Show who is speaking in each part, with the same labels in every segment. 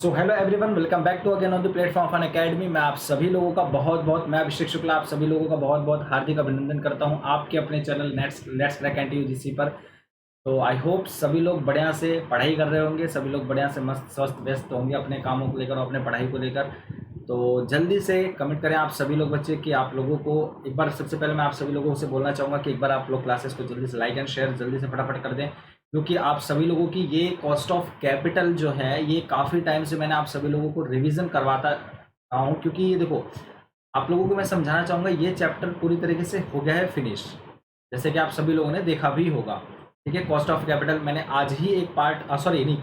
Speaker 1: So hello everyone, welcome back to again on the platform of Unacademy. मैं आप सभी लोगों का मैं अभिषेक शुक्ला आप सभी लोगों का बहुत बहुत हार्दिक अभिनंदन करता हूं आपके अपने चैनल लेट्स क्रैक एनटीयूजीसी पर। तो आई होप सभी लोग बढ़िया से पढ़ाई कर रहे होंगे, सभी लोग बढ़िया से मस्त स्वस्थ व्यस्त होंगे अपने कामों को लेकर और अपने पढ़ाई को लेकर। तो जल्दी से कमेंट करें आप सभी लोग बच्चे कि आप लोगों को एक बार, सबसे पहले मैं आप सभी लोगों से बोलना चाहूँगा कि एक बार आप लोग क्लासेस को जल्दी से लाइक एंड शेयर जल्दी से फटाफट कर दें, क्योंकि आप सभी लोगों की ये कॉस्ट ऑफ कैपिटल जो है ये काफ़ी टाइम से मैंने आप सभी लोगों को रिवीजन करवाता रहा हूँ। क्योंकि ये देखो, आप लोगों को मैं समझाना चाहूँगा, ये चैप्टर पूरी तरीके से हो गया है फिनिश, जैसे कि आप सभी लोगों ने देखा भी होगा। ठीक है, कॉस्ट ऑफ कैपिटल मैंने आज ही एक पार्ट सॉरी नहीं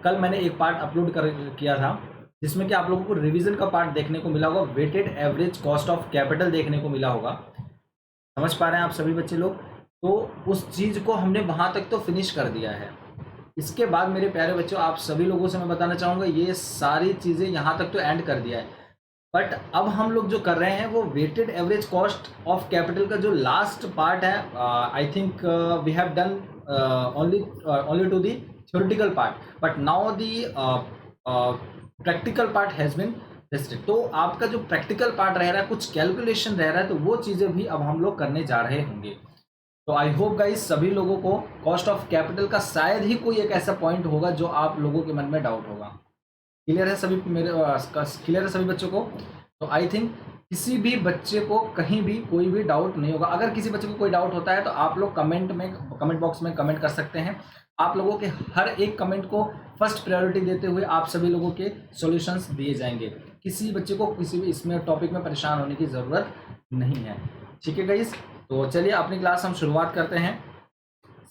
Speaker 1: कल मैंने एक पार्ट अपलोड किया था, जिसमें कि आप लोगों को रिवीजन का पार्ट देखने को मिला होगा, weighted average cost of capital देखने को मिला होगा। समझ पा रहे हैं आप सभी बच्चे लोग? तो उस चीज़ को हमने वहाँ तक तो फिनिश कर दिया है। इसके बाद मेरे प्यारे बच्चों, आप सभी लोगों से मैं बताना चाहूँगा, ये सारी चीज़ें यहाँ तक तो एंड कर दिया है, बट अब हम लोग जो कर रहे हैं वो weighted average cost of capital का जो लास्ट पार्ट है, I think we have done only to the theoretical part, but now the practical part has been tested। तो आपका जो प्रैक्टिकल पार्ट रह रहा है, कुछ कैलकुलेशन रह रहा है, तो वो चीज़ें भी अब हम लोग करने जा रहे होंगे। तो आई होप गाइस सभी लोगों को कॉस्ट ऑफ कैपिटल का शायद ही कोई एक ऐसा पॉइंट होगा जो आप लोगों के मन में डाउट होगा। क्लियर है सभी क्लियर है सभी बच्चों को? तो आई थिंक किसी भी बच्चे को कहीं भी कोई भी डाउट नहीं होगा। अगर किसी बच्चे को कोई डाउट होता है तो आप लोग कमेंट बॉक्स में कमेंट कर सकते हैं। आप लोगों के हर एक कमेंट को फर्स्ट प्रायोरिटी देते हुए आप सभी लोगों के सॉल्यूशंस दिए जाएंगे। किसी बच्चे को किसी भी इसमें टॉपिक में परेशान होने की ज़रूरत नहीं है। ठीक है गाइस, तो चलिए अपनी क्लास हम शुरुआत करते हैं।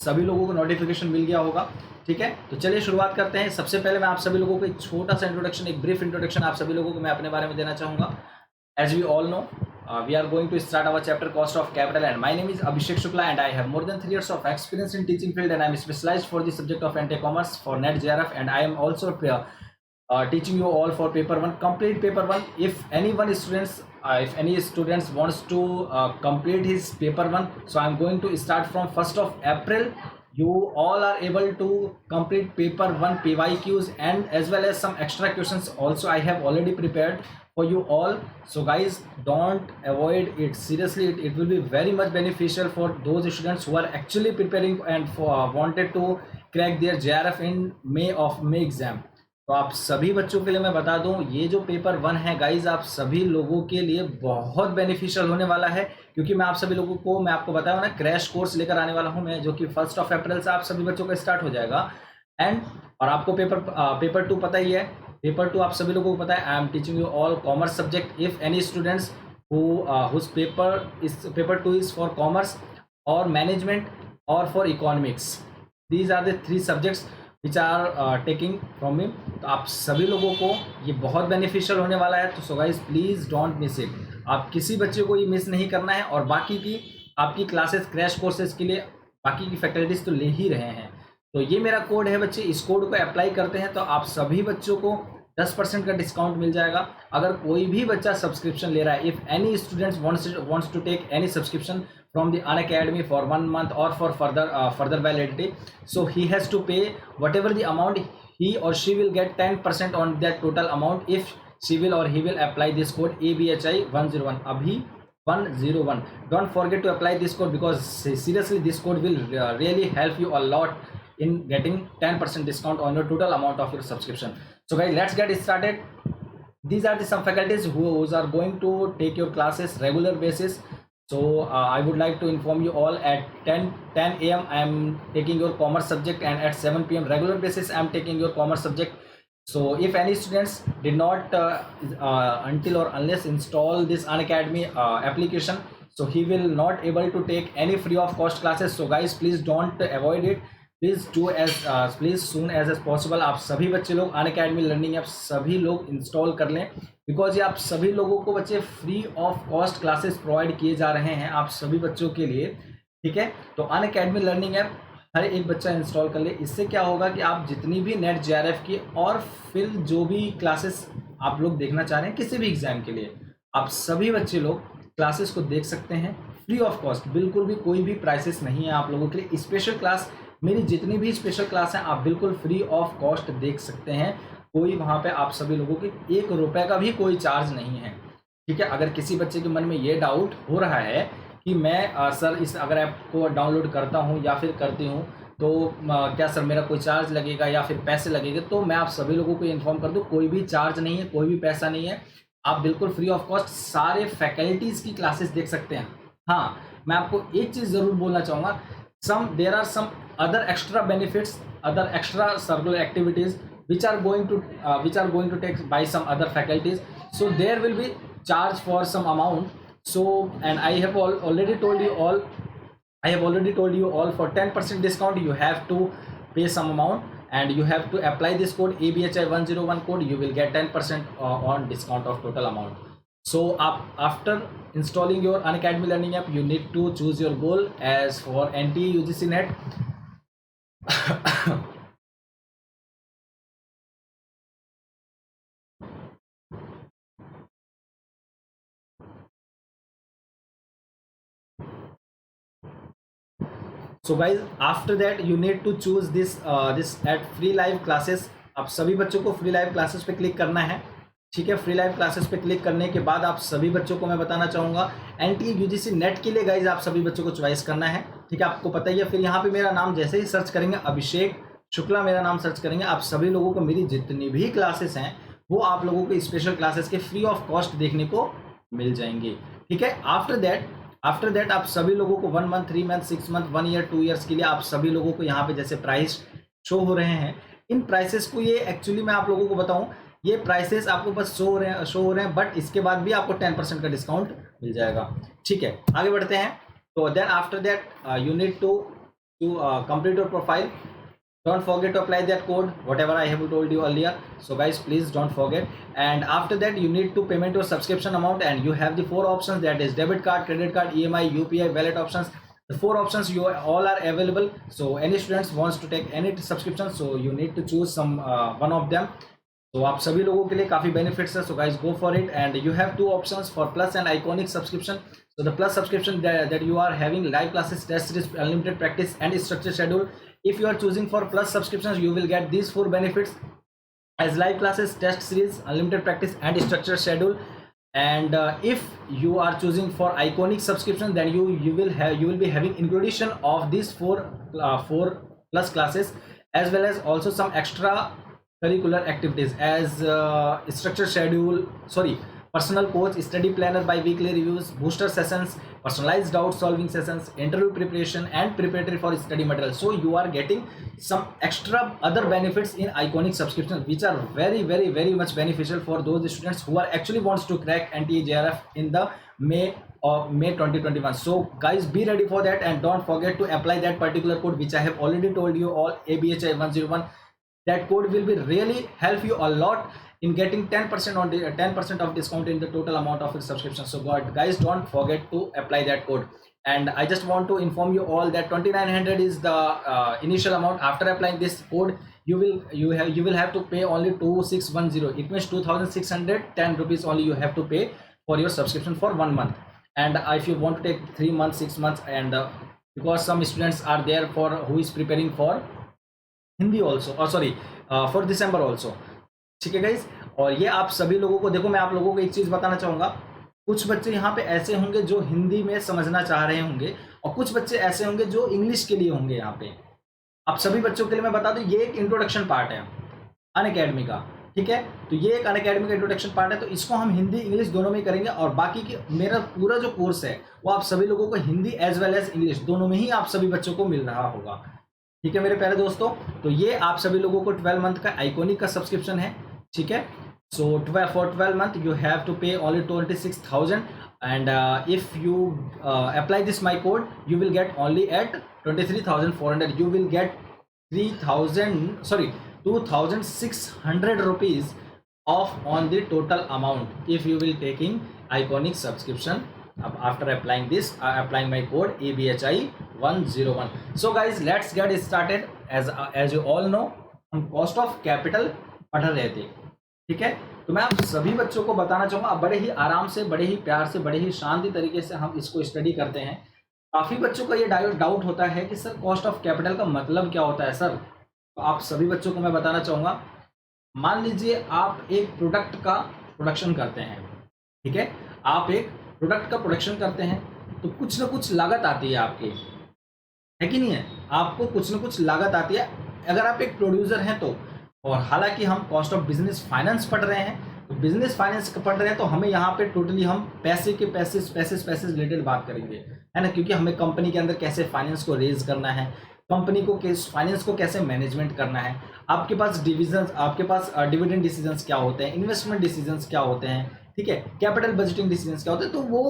Speaker 1: सभी लोगों को नोटिफिकेशन मिल गया होगा, ठीक है? तो चलिए शुरुआत करते हैं। सबसे पहले मैं आप सभी लोगों को एक छोटा सा इंट्रोडक्शन, एक ब्रीफ इंट्रोडक्शन आप सभी लोगों को मैं अपने बारे में देना चाहूँगा। As we all know, we are going to start our chapter cost of capital, and my name is Abhishek Shukla and I have more than 3 years of experience in teaching field, and I am specialized for the subject of anti-commerce for NET JRF, and I am also teaching you all for paper 1, complete paper 1. If any students wants to complete his paper 1, so I am going to start from 1st of April. You all are able to complete paper 1 PYQs and as well as some extra questions also I have already prepared for you all. So guys, don't avoid it. Seriously, it will be very much beneficial for those students who are actually preparing and wanted to crack their JRF in May exam. तो आप सभी बच्चों के लिए मैं बता दूं, ये जो पेपर 1 है गाइज, आप सभी लोगों के लिए बहुत बेनिफिशियल होने वाला है, क्योंकि मैं आप सभी लोगों को, मैं आपको बताया ना, क्रैश कोर्स लेकर आने वाला हूं मैं, जो कि 1st of April से आप सभी बच्चों का स्टार्ट हो जाएगा। और आपको पेपर 2 पता ही है। पेपर 2 आप सभी लोगों को पता है। I am teaching you all commerce subject. If any students whose paper 2 is for commerce or management or for economics, these are the 3 subjects which are taking from me। तो आप सभी लोगों को ये बहुत बेनिफिशियल होने वाला है। तो so guys, please don't miss it. आप किसी बच्चे को ये मिस नहीं करना है। और बाकी की आपकी क्लासेस, क्रैश कोर्सेज के लिए बाकी की फैकल्टीज तो ले ही रहे हैं। तो ये मेरा कोड है बच्चे, इस कोड को अप्लाई करते हैं तो आप सभी बच्चों को 10% का डिस्काउंट मिल जाएगा। अगर कोई भी बच्चा सब्सक्रिप्शन ले रहा है, if any students wants to take any subscription from the Unacademy for 1 month or for further validity, so he has to pay whatever the amount, he or she will get 10% on that total amount if she will or he will apply this code ABHI 101 abhi 101। Don't forget to apply this code, because seriously this code will really help you a lot in getting 10% discount on your total amount of your subscription। So guys, let's get started। These are the some faculties who are going to take your classes regular basis। So I would like to inform you all, at 10 AM I am taking your commerce subject, and at 7 PM regular basis I am taking your commerce subject। So if any students did not until or unless install this Unacademy application, so he will not able to take any free of cost classes। So guys, please don't avoid it, please do please soon as possible. आप सभी बच्चे लोग Unacademy learning app सभी लोग install कर लें, because ये आप सभी लोगों को बच्चे free of cost classes provide किए जा रहे हैं आप सभी बच्चों के लिए। ठीक है, तो अनअकैडमी लर्निंग ऐप हर एक बच्चा इंस्टॉल कर ले। इससे क्या होगा कि आप जितनी भी नेट JRF की और फिर जो भी क्लासेस आप लोग देखना चाह रहे हैं किसी भी एग्जाम के लिए, आप सभी बच्चे लोग क्लासेस को देख सकते हैं फ्री ऑफ कॉस्ट। बिल्कुल भी कोई भी प्राइसेस नहीं है आप लोगों के लिए। स्पेशल क्लास, मेरी जितनी भी स्पेशल क्लास हैं आप बिल्कुल फ्री ऑफ कॉस्ट देख सकते हैं। कोई वहाँ पे आप सभी लोगों के 1 रुपए का भी कोई चार्ज नहीं है। ठीक है, अगर किसी बच्चे के मन में ये डाउट हो रहा है कि मैं सर इस अगर ऐप को डाउनलोड करता हूँ या फिर करती हूँ तो क्या सर मेरा कोई चार्ज लगेगा या फिर पैसे लगेंगे, तो मैं आप सभी लोगों को इन्फॉर्म कर दूँ, कोई भी चार्ज नहीं है, कोई भी पैसा नहीं है। आप बिल्कुल फ्री ऑफ कॉस्ट सारे फैकल्टीज़ की क्लासेस देख सकते हैं। हाँ, मैं आपको एक चीज़ ज़रूर बोलना चाहूँगा, there are some other extra benefits, other extra circular activities which are going to take by some other faculties, so there will be charge for some amount. So, and I have already told you all, for 10% discount you have to pay some amount and you have to apply this code ABHI101 code, you will get 10% on discount of total amount. So after installing your Unacademy learning app, you need to choose your goal. As for NTE UGC NET, so guys, after that you need to choose this at free live classes. आप सभी बच्चों को free live classes पे click करना है। ठीक है, free live classes पे क्लिक करने के बाद आप सभी बच्चों को मैं बताना चाहूँगा NTE UGC नेट के लिए गाइज आप सभी बच्चों को चॉइस करना है। ठीक है, आपको पता ही है। फिर यहाँ पे मेरा नाम जैसे ही सर्च करेंगे, अभिषेक शुक्ला मेरा नाम सर्च करेंगे, आप सभी लोगों को मेरी जितनी भी क्लासेस हैं वो आप लोगों को स्पेशल क्लासेस के फ्री ऑफ कॉस्ट देखने को मिल जाएंगे। ठीक है, आफ्टर दैट आप सभी लोगों को 1 month, 3 month, 6 month, 1 year, 2 years के लिए आप सभी लोगों को यहाँ पे जैसे प्राइस शो हो रहे हैं, इन प्राइसेस को ये एक्चुअली मैं आप लोगों को बताऊं, ये प्राइसेस आपको बस शो हो रहे हैं, बट इसके बाद भी आपको 10% का डिस्काउंट मिल जाएगा। ठीक है, आगे बढ़ते हैं। तो then after that you need to complete your profile. Don't forget to apply that code, whatever I have told you earlier. So guys, please don't forget. And after that, you need to payment your subscription amount, and you have the 4 options, that is debit card, credit card, EMI, UPI, wallet options. The 4 options you all are available. So any students wants to take any subscription, so you need to choose some one of them. तो आप सभी लोगों के लिए काफ़ी benefits है. So guys go for it. And you have 2 options for plus and iconic subscription. So the plus subscription that you are having live classes, test series, unlimited practice and structured schedule. If you are choosing for plus subscriptions, you will get these 4 benefits as live classes, test series, unlimited practice and structured schedule. And if you are choosing for iconic subscription, then you will be having inclusion of these 4 plus classes, as well as also some extra curricular activities as structured schedule, personal coach, study planner by weekly reviews, booster sessions, personalized doubt solving sessions, interview preparation and preparatory for study material. So you are getting some extra other benefits in iconic subscriptions, which are very, very, very much beneficial for those students who are actually wants to crack NTA JRF in the May 2021. So guys, be ready for that, and don't forget to apply that particular code which I have already told you all, ABHI101. That code will be really help you a lot in getting 10% of discount in the total amount of your subscription. So guys, don't forget to apply that code. And I just want to inform you all that 2900 is the initial amount. After applying this code, you will have to pay only 2610. It means 2610 rupees only you have to pay for your subscription for 1 month. And if you want to take 3 months, 6 months, and because some students are there for who is preparing for Hindi also, और sorry for December also. ठीक है guys, और ये आप सभी लोगों को देखो, मैं आप लोगों को एक चीज़ बताना चाहूँगा. कुछ बच्चे यहाँ पे ऐसे होंगे जो हिंदी में समझना चाह रहे होंगे, और कुछ बच्चे ऐसे होंगे जो इंग्लिश के लिए होंगे. यहाँ पे आप सभी बच्चों के लिए मैं बता दूँ, ये एक इंट्रोडक्शन पार्ट है अनअकैडमी का. ठीक है, तो ये एक अनअकैडमी का इंट्रोडक्शन पार्ट है, तो इसको हम हिंदी इंग्लिश दोनों में करेंगे. और बाकी की मेरा पूरा जो कोर्स है वो आप सभी लोगों को Hindi as well as English दोनों में ही आप सभी बच्चों को मिल रहा होगा. ठीक है मेरे प्यारे दोस्तों, तो ये आप सभी लोगों को 12 मंथ का आइकॉनिक का सब्सक्रिप्शन है. ठीक है, so for 12 month you have to pay only 26,000. And if you apply this my code, you will get only at 23,400. You will get 2,600 rupees off on the total amount if you will taking iconic subscription after applying this, applying my code ABHI101. So guys, let's get started. As you all know, हम cost of capital पढ़ रहे थे. ठीक है, तो मैं आप सभी बच्चों को बताना चाहूँगा, बड़े ही आराम से, बड़े ही प्यार से, बड़े ही शांति तरीके से हम इसको स्टडी करते हैं. काफ़ी बच्चों का ये डाउट होता है कि सर कॉस्ट ऑफ कैपिटल का मतलब क्या होता है सर. तो आप सभी बच्चों को मैं बताना चाहूँगा, मान लीजिए आप एक प्रोडक्ट का प्रोडक्शन करते हैं, ठीक है, आप एक प्रोडक्ट का प्रोडक्शन करते हैं तो कुछ ना कुछ लागत आती है आपकी, है कि नहीं है? आपको कुछ ना कुछ लागत आती है अगर आप एक प्रोड्यूसर हैं तो। और हालांकि हम कॉस्ट ऑफ बिजनेस फाइनेंस पढ़ रहे हैं, तो बिजनेस फाइनेंस पढ़ रहे हैं तो हमें यहाँ पे टोटली हम पैसे के पैसे रिलेटेड बात करेंगे, है ना, क्योंकि हमें कंपनी के अंदर कैसे फाइनेंस को रेज करना है, कंपनी को फाइनेंस को कैसे मैनेजमेंट करना है, आपके पास डिविजन, आपके पास डिविडेंड डिसीजंस क्या होते हैं, इन्वेस्टमेंट डिसीजंस क्या होते हैं, ठीक है, कैपिटल बजटिंग डिसीजंस क्या होते हैं। तो वो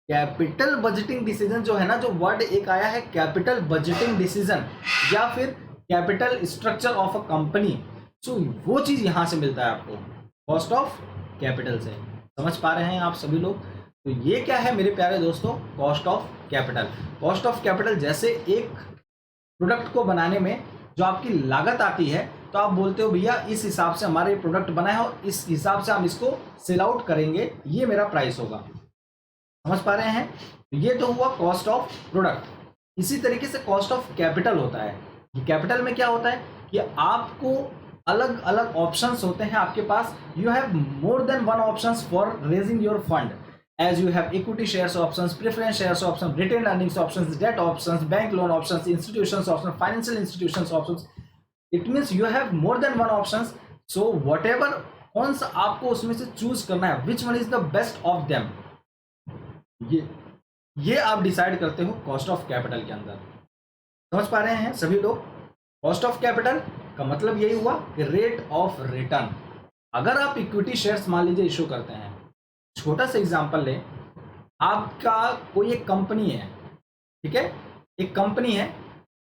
Speaker 1: कैपिटल बजटिंग डिसीजन जो है ना, जो वर्ड एक आया है कैपिटल बजटिंग डिसीजन या फिर capital structure of a company, तो वो चीज यहां से मिलता है आपको कॉस्ट ऑफ कैपिटल से। समझ पा रहे हैं आप सभी लोग? तो ये क्या है मेरे प्यारे दोस्तों, cost of capital. Cost of capital जैसे एक प्रोडक्ट को बनाने में जो आपकी लागत आती है, तो आप बोलते हो भैया इस हिसाब से हमारे प्रोडक्ट बना है और इस हिसाब से हम इसको सेल आउट करेंगे, ये मेरा प्राइस होगा। समझ पा रहे हैं? ये तो हुआ कॉस्ट ऑफ प्रोडक्ट। इसी तरीके से कॉस्ट ऑफ कैपिटल होता है। ये कैपिटल में क्या होता है कि आपको अलग अलग ऑप्शंस होते हैं आपके पास, you have more than one options for raising your fund, as you have equity shares options, preference shares options, retained earnings options, debt options, bank loan options, institutions options, financial institutions options. It means you have more than one options. So whatever कौन सा आपको उसमें से choose करना है, which one is the best of them, ये आप decide करते हो कॉस्ट ऑफ कैपिटल के अंदर। समझ पा रहे हैं सभी लोग? कॉस्ट ऑफ कैपिटल का मतलब यही हुआ कि रेट ऑफ रिटर्न। अगर आप इक्विटी शेयर्स मान लीजिए इशू करते हैं, छोटा सा एग्जांपल लें, आपका कोई एक कंपनी है, ठीक है, एक कंपनी है,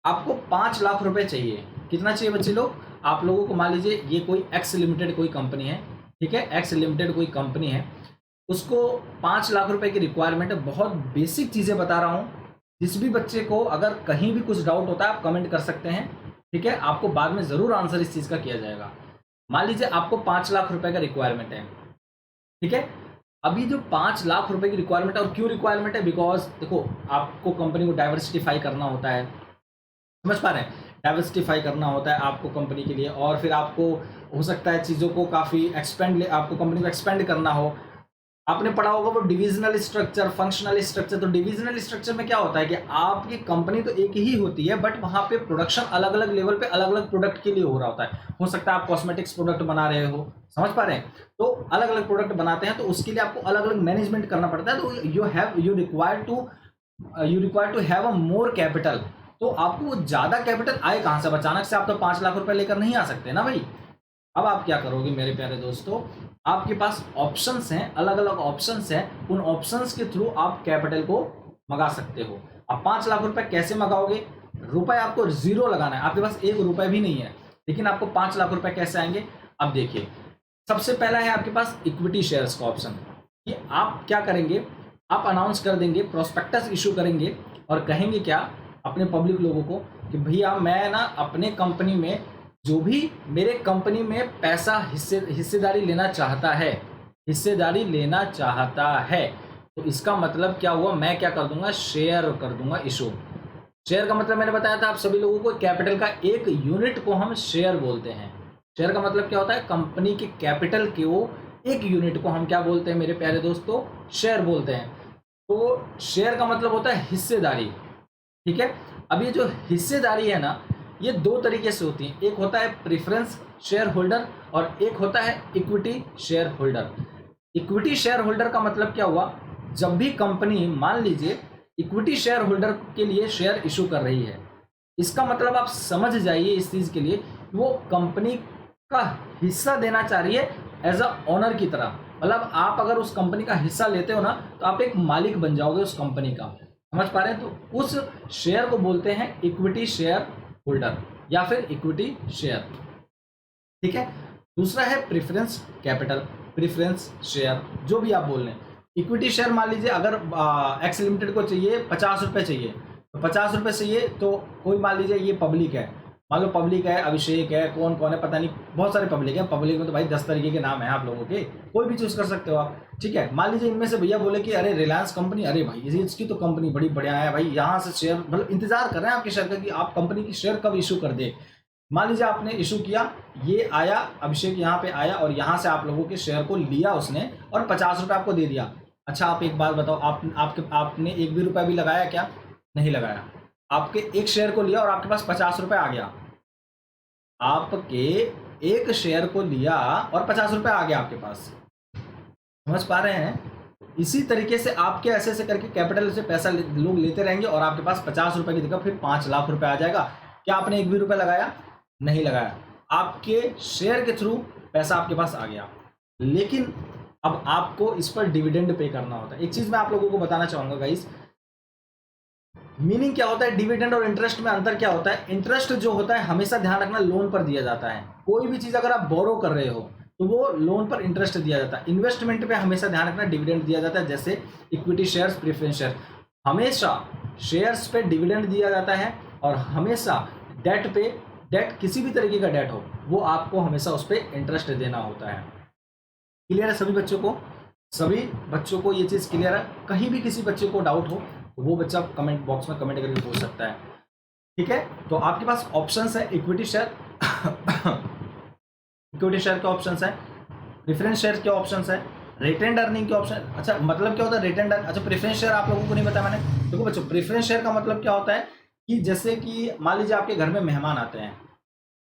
Speaker 1: आपको 5 लाख रुपए चाहिए। कितना चाहिए बच्चे लोग? आप लोगों को मान लीजिए ये कोई एक्स लिमिटेड कोई कंपनी है, ठीक है, एक्स लिमिटेड कोई कंपनी है, उसको 5 लाख रुपए की रिक्वायरमेंट है। बहुत बेसिक चीज़ें बता रहा हूँ, जिस भी बच्चे को अगर कहीं भी कुछ डाउट होता है आप कमेंट कर सकते हैं, ठीक है, आपको बाद में ज़रूर आंसर इस चीज़ का किया जाएगा। मान लीजिए आपको 5 लाख रुपए का रिक्वायरमेंट है, ठीक है। अभी जो 5 लाख रुपए की रिक्वायरमेंट है, और क्यों रिक्वायरमेंट है? बिकॉज देखो, आपको कंपनी को डाइवर्सिफाई करना होता है, समझ पा रहे हैं, डाइवर्सिफाई करना होता है आपको कंपनी के लिए, और फिर आपको हो सकता है चीज़ों को काफ़ी आपको कंपनी को एक्सपेंड करना हो। आपने पढ़ा होगा वो डिविजनल स्ट्रक्चर, फंक्शनल स्ट्रक्चर। तो डिविजनल स्ट्रक्चर में क्या होता है कि आपकी कंपनी तो एक ही होती है, बट वहाँ पे प्रोडक्शन अलग अलग लेवल पे अलग अलग प्रोडक्ट के लिए हो रहा होता है। हो सकता है आप कॉस्मेटिक्स प्रोडक्ट बना रहे हो, समझ पा रहे हैं, तो अलग अलग प्रोडक्ट बनाते हैं, तो उसके लिए आपको अलग अलग मैनेजमेंट करना पड़ता है। तो you require to have a more capital. तो आपको वो ज़्यादा कैपिटल आए कहाँ से? अचानक से आप तो 5 लाख रुपए लेकर नहीं आ सकते ना भाई। अब आप क्या करोगे मेरे प्यारे दोस्तों, आपके पास ऑप्शंस हैं, अलग अलग ऑप्शंस हैं, उन ऑप्शंस के थ्रू आप कैपिटल को मंगा सकते हो। अब 5 लाख रुपए कैसे मंगाओगे? रुपए आपको 0 लगाना है, आपके पास 1 रुपए भी नहीं है, लेकिन आपको 5 लाख रुपए कैसे आएंगे? अब देखिए, सबसे पहला है आपके पास इक्विटी शेयर्स का ऑप्शन। ये आप क्या करेंगे, आप अनाउंस कर देंगे, प्रोस्पेक्टस इशू करेंगे और कहेंगे क्या अपने पब्लिक लोगों को कि भैया मैं ना अपने कंपनी में, जो भी मेरे कंपनी में पैसा हिस्सेदारी लेना चाहता है, तो इसका मतलब क्या हुआ, मैं क्या कर दूंगा, शेयर कर दूंगा इशू। शेयर का मतलब मैंने बताया था आप सभी लोगों को, कैपिटल का एक यूनिट को हम शेयर बोलते हैं। शेयर का मतलब क्या होता है, कंपनी के कैपिटल के वो एक यूनिट को हम क्या बोलते हैं मेरे प्यारे दोस्तों, शेयर बोलते हैं। तो शेयर का मतलब होता है हिस्सेदारी, ठीक है। अब ये जो हिस्सेदारी है ना, ये 2 तरीके से होती है, एक होता है प्रेफरेंस शेयर होल्डर और एक होता है equity share holder. Equity share holder का मतलब क्या हुआ, जब भी कंपनी मान लीजिए इक्विटी शेयर होल्डर के लिए शेयर इशू कर रही है, इसका मतलब आप समझ जाइए इस चीज़ के लिए, वो कंपनी का हिस्सा देना चाह रही है एज अ ओनर की तरह। मतलब आप अगर उस कंपनी का हिस्सा लेते हो ना, तो आप एक मालिक बन जाओगे उस कंपनी का, समझ पा रहे हैं। तो उस शेयर को बोलते हैं इक्विटी शेयर होल्डर या फिर इक्विटी शेयर, ठीक है। दूसरा है प्रेफरेंस कैपिटल, प्रेफरेंस शेयर, जो भी आप बोल रहे हैं। इक्विटी शेयर मान लीजिए अगर एक्स लिमिटेड को चाहिए 50 रुपये चाहिए, तो 50 रुपये चाहिए, तो कोई मान लीजिए ये पब्लिक है, मान लो पब्लिक है, अभिषेक है, कौन कौन है पता नहीं, बहुत सारे पब्लिक है। पब्लिक में तो भाई 10 तरीके के नाम है आप लोगों के, कोई भी चूज कर सकते हो आप, ठीक है। मान लीजिए इनमें से भैया बोले कि अरे रिलायंस कंपनी, अरे भाई इसकी तो कंपनी बड़ी बढ़िया है भाई, यहाँ से शेयर, मतलब इंतजार कर रहे हैं आपके शेयर का कि आप कंपनी की शेयर कब इशू कर दे। मान लीजिए आपने इशू किया ये आया, अभिषेक यहाँ पे आया और यहाँ से आप लोगों के शेयर को लिया उसने और 50 रुपये आपको दे दिया। अच्छा आप एक बात बताओ, आपने एक भी रुपया भी लगाया क्या? नहीं लगाया। आपके एक शेयर को लिया और आपके पास 50 रुपये आ गया। आपके एक शेयर को लिया और 50 रुपये आ गया आपके पास। समझ पा रहे हैं? इसी तरीके से आपके ऐसे ऐसे करके कैपिटल से पैसा लोग लेते रहेंगे और आपके पास 50 रुपए की जगह फिर 5 लाख रुपए आ जाएगा। क्या आपने एक भी रुपए लगाया? नहीं लगाया। आपके शेयर के थ्रू पैसा आपके पास आ गया, लेकिन अब आपको इस पर डिविडेंड पे करना होता है। एक चीज मैं आप लोगों को बताना चाहूंगा गाइस, मीनिंग क्या होता है डिविडेंड और इंटरेस्ट में अंतर क्या होता है? इंटरेस्ट जो होता है हमेशा ध्यान रखना लोन पर दिया जाता है। कोई भी चीज अगर आप बोरो कर रहे हो तो वो लोन पर इंटरेस्ट दिया जाता है। इन्वेस्टमेंट पे हमेशा ध्यान रखना डिविडेंड दिया जाता है, जैसे इक्विटी शेयर्स, प्रेफरेंस शेयर, हमेशा शेयर्स पे डिविडेंड दिया जाता है। और हमेशा डेट पे, डेट किसी भी तरीके का डेट हो वो आपको हमेशा उस पर इंटरेस्ट देना होता है। क्लियर है सभी बच्चों को? सभी बच्चों को ये चीज़ क्लियर है? कहीं भी किसी बच्चे को डाउट हो तो वो बच्चा कमेंट बॉक्स में कमेंट करके पूछ सकता है। ठीक है, तो आपके पास ऑप्शंस है इक्विटी शेयर इक्विटी शेयर के ऑप्शंस है, प्रेफरेंस शेयर के ऑप्शंस है, रिटेंड अर्निंग के ऑप्शन। अच्छा मतलब क्या होता है रिटेंड? अच्छा प्रेफरेंस शेयर आप लोगों को नहीं बताया मैंने। देखो बच्चों, प्रेफरेंस शेयर का मतलब क्या होता है कि जैसे कि मान लीजिए आपके घर में मेहमान आते हैं,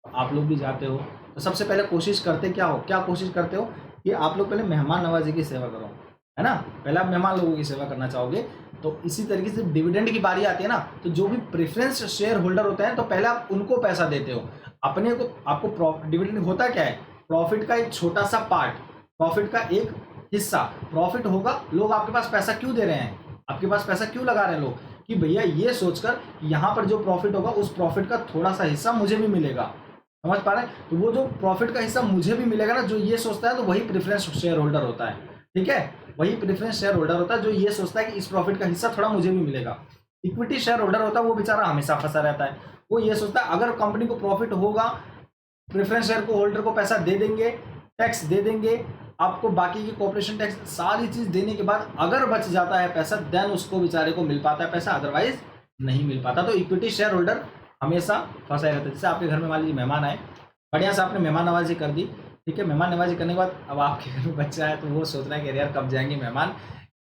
Speaker 1: आप लोग भी जाते हो, तो सबसे पहले कोशिश करते क्या कोशिश करते हो कि आप लोग पहले मेहमान नवाजी की सेवा करो, है ना? पहले आप मेहमान लोगों की सेवा करना चाहोगे। तो इसी तरीके से डिविडेंड की बारी आती है ना, तो जो भी प्रेफरेंस शेयर होल्डर होते हैं तो पहले आप उनको पैसा देते हो। अपने को आपको डिविडेंड होता क्या है? प्रॉफिट का एक छोटा सा पार्ट, प्रॉफिट का एक हिस्सा, प्रॉफिट होगा, लोग आपके पास पैसा क्यों दे रहे हैं, आपके पास पैसा क्यों लगा रहे हैं लोग? कि भैया ये सोचकर यहाँ पर जो प्रॉफिट होगा उस प्रॉफिट का थोड़ा सा हिस्सा मुझे भी मिलेगा। समझ पा रहे हैं? तो वो जो प्रॉफिट का हिस्सा मुझे भी मिलेगा ना, जो ये सोचता है, तो वही प्रेफरेंस शेयर होल्डर होता है। ठीक है, वही प्रेफरेंस शेयर होल्डर होता है जो ये सोचता है कि इस प्रॉफिट का हिस्सा थोड़ा मुझे भी मिलेगा। इक्विटी शेयर होल्डर होता है वो बेचारा हमेशा फंसा रहता है। वो ये सोचता है अगर कंपनी को प्रॉफिट होगा, प्रेफरेंस शेयर को होल्डर को पैसा दे देंगे, टैक्स दे देंगे, आपको बाकी की कॉर्पोरेशन टैक्स सारी चीज देने के बाद अगर बच जाता है पैसा, देन उसको बेचारे को मिल पाता है पैसा, अदरवाइज नहीं मिल पाता। तो इक्विटी शेयर होल्डर हमेशा फंसा रहता है। जैसे आपके घर में मान लीजिए मेहमान आए, बढ़िया से आपने मेहमान नवाजी कर दी, ठीक है, मेहमान नवाजी करने के बाद अब आपके घर में बच्चा है तो वो सोच रहा है कि यार कब जाएंगे मेहमान,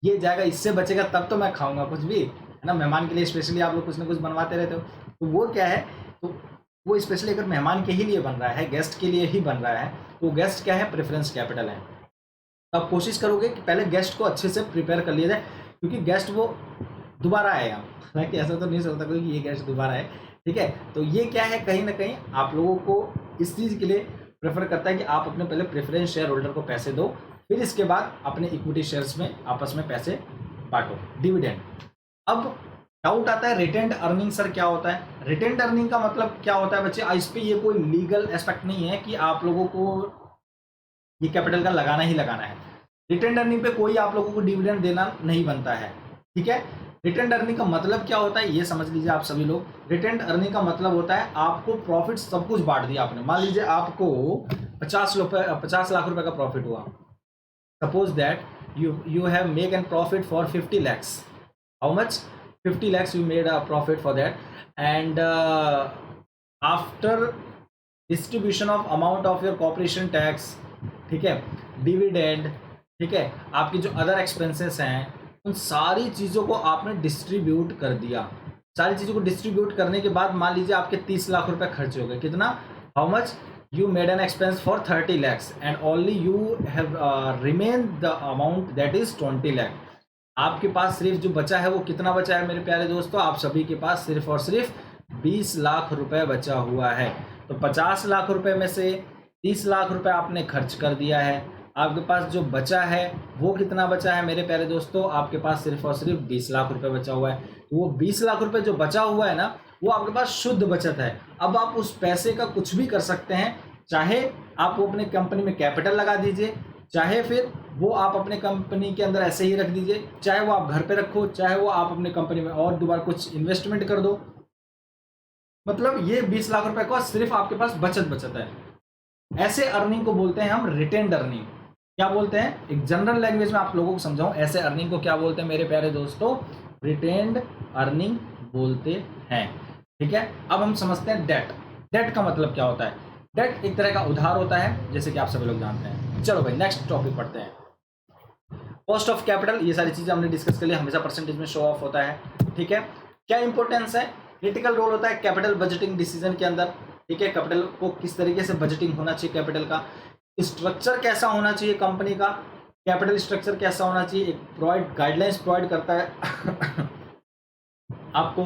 Speaker 1: ये जाएगा, इससे बचेगा तब तो मैं खाऊंगा कुछ भी, है ना? मेहमान के लिए स्पेशली आप लोग कुछ ना कुछ बनवाते रहते हो, तो वो क्या है, तो वो स्पेशली अगर मेहमान के ही लिए बन रहा है, गेस्ट के लिए ही बन रहा है, तो गेस्ट क्या है? प्रेफरेंस कैपिटल है। तो आप कोशिश करोगे कि पहले गेस्ट को अच्छे से प्रिपेयर कर लिया जाए, क्योंकि गेस्ट वो दोबारा आएगा। हालांकि ऐसा तो नहीं सोचता कोई कि ये गेस्ट दोबारा आए, ठीक है? तो ये क्या है, कहीं ना कहीं आप लोगों को इस चीज़ के लिए प्रेफर करता है कि आप अपने पहले प्रेफरेंस शेयर होल्डर को पैसे दो, फिर इसके बाद अपने इक्विटी शेयर्स में आपस में पैसे बांटो, डिविडेंड। अब डाउट आता है रिटेंड अर्निंग सर क्या होता है? रिटेंड अर्निंग का मतलब क्या होता है बच्चे? इस पे ये कोई लीगल एस्पेक्ट नहीं है कि आप लोगों को ये कैपिटल का लगाना ही लगाना है। रिटेंड अर्निंग पे कोई आप लोगों को डिविडेंड देना नहीं बनता है, ठीक है? रिटेंड अर्निंग का मतलब क्या होता है ये समझ लीजिए आप सभी लोग। रिटेंड अर्निंग का मतलब होता है आपको प्रॉफिट सब कुछ बांट दिया आपने। मान लीजिए आपको 50 लाख रुपए का प्रॉफिट हुआ। Suppose that you have make an profit for 50 lakhs. How much? 50 lakhs you made a profit for that, and after distribution of amount of your corporation tax, ठीक है, डिविडेंड, ठीक है, आपकी जो अदर एक्सपेंसेस हैं, उन सारी चीज़ों को आपने डिस्ट्रीब्यूट कर दिया। सारी चीज़ों को डिस्ट्रीब्यूट करने के बाद मान लीजिए आपके 30 लाख रुपए खर्च हो गए। कितना? How much? You made an expense for 30 lakhs and only you have remained the amount that is 20 lakh. आपके पास सिर्फ जो बचा है वो कितना बचा है मेरे प्यारे दोस्तों? आप सभी के पास सिर्फ और सिर्फ 20 लाख रुपए बचा हुआ है। तो 50 लाख रुपए में से 30 लाख रुपए आपने खर्च कर दिया है। आपके पास जो बचा है वो कितना बचा है मेरे प्यारे दोस्तों? आपके पास सिर्फ और सिर्फ 20 लाख रुपए बचा हुआ है। तो वो 20 लाख रुपए जो बचा हुआ है ना, वो आपके पास शुद्ध बचत है। अब आप उस पैसे का कुछ भी कर सकते हैं, चाहे आप वो अपने कंपनी में कैपिटल लगा दीजिए, चाहे फिर वो आप अपने कंपनी के अंदर ऐसे ही रख दीजिए, चाहे वो आप घर पे रखो, चाहे वो आप अपने कंपनी में और दोबारा कुछ इन्वेस्टमेंट कर दो। मतलब ये 20 लाख रुपए का सिर्फ आपके पास बचत है। ऐसे अर्निंग को बोलते हैं हम रिटेंड अर्निंग। क्या बोलते हैं? एक जनरल लैंग्वेज में आप लोगों को समझाऊं, ऐसे अर्निंग को क्या बोलते हैं मेरे प्यारे दोस्तों? रिटेंड अर्निंग बोलते हैं, ठीक है? अब हम समझते हैं डेट। डेट का मतलब क्या होता है? डेट एक तरह का उधार होता है, जैसे कि आप सभी लोग जानते हैं। चलो भाई नेक्स्ट टॉपिक पढ़ते हैं। कॉस्ट ऑफ कैपिटल, ये सारी चीजें हमने डिस्कस कर लिया, हमेशा परसेंटेज में शो ऑफ होता है, ठीक है। क्या इंपॉर्टेंस है, क्रिटिकल रोल होता है कैपिटल बजटिंग डिसीजन के अंदर, ठीक है। कैपिटल को किस तरीके से बजटिंग होना चाहिए, कैपिटल का स्ट्रक्चर कैसा होना चाहिए, कंपनी का कैपिटल स्ट्रक्चर कैसा होना चाहिए, एक प्रोवाइड गाइडलाइंस प्रोवाइड करता है आपको,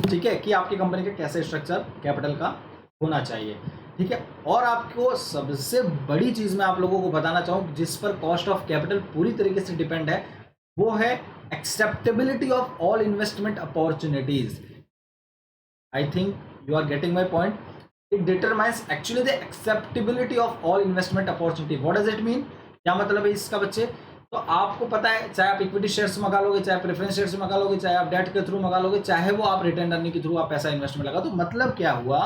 Speaker 1: ठीक है, कि आपकी कंपनी का कैसे स्ट्रक्चर कैपिटल का होना चाहिए, ठीक है। और आपको सबसे बड़ी चीज मैं आप लोगों को बताना चाहूँ जिस पर कॉस्ट ऑफ कैपिटल पूरी तरीके से डिपेंड है, वो है acceptability of all investment opportunities. I think you are getting my point. It determines actually the acceptability of all investment opportunity. What does it mean, क्या मतलब है इसका बच्चे? तो आपको पता है, चाहे आप इक्विटी शेयर्स मंगा लोगे, चाहे प्रेफरेंस शेयर्स मंगा लोगे, चाहे आप डेट के थ्रू मंगा लोगे, चाहे वो आप रिटर्न अर्निंग के थ्रू आप पैसा इन्वेस्टमेंट लगा, तो मतलब क्या हुआ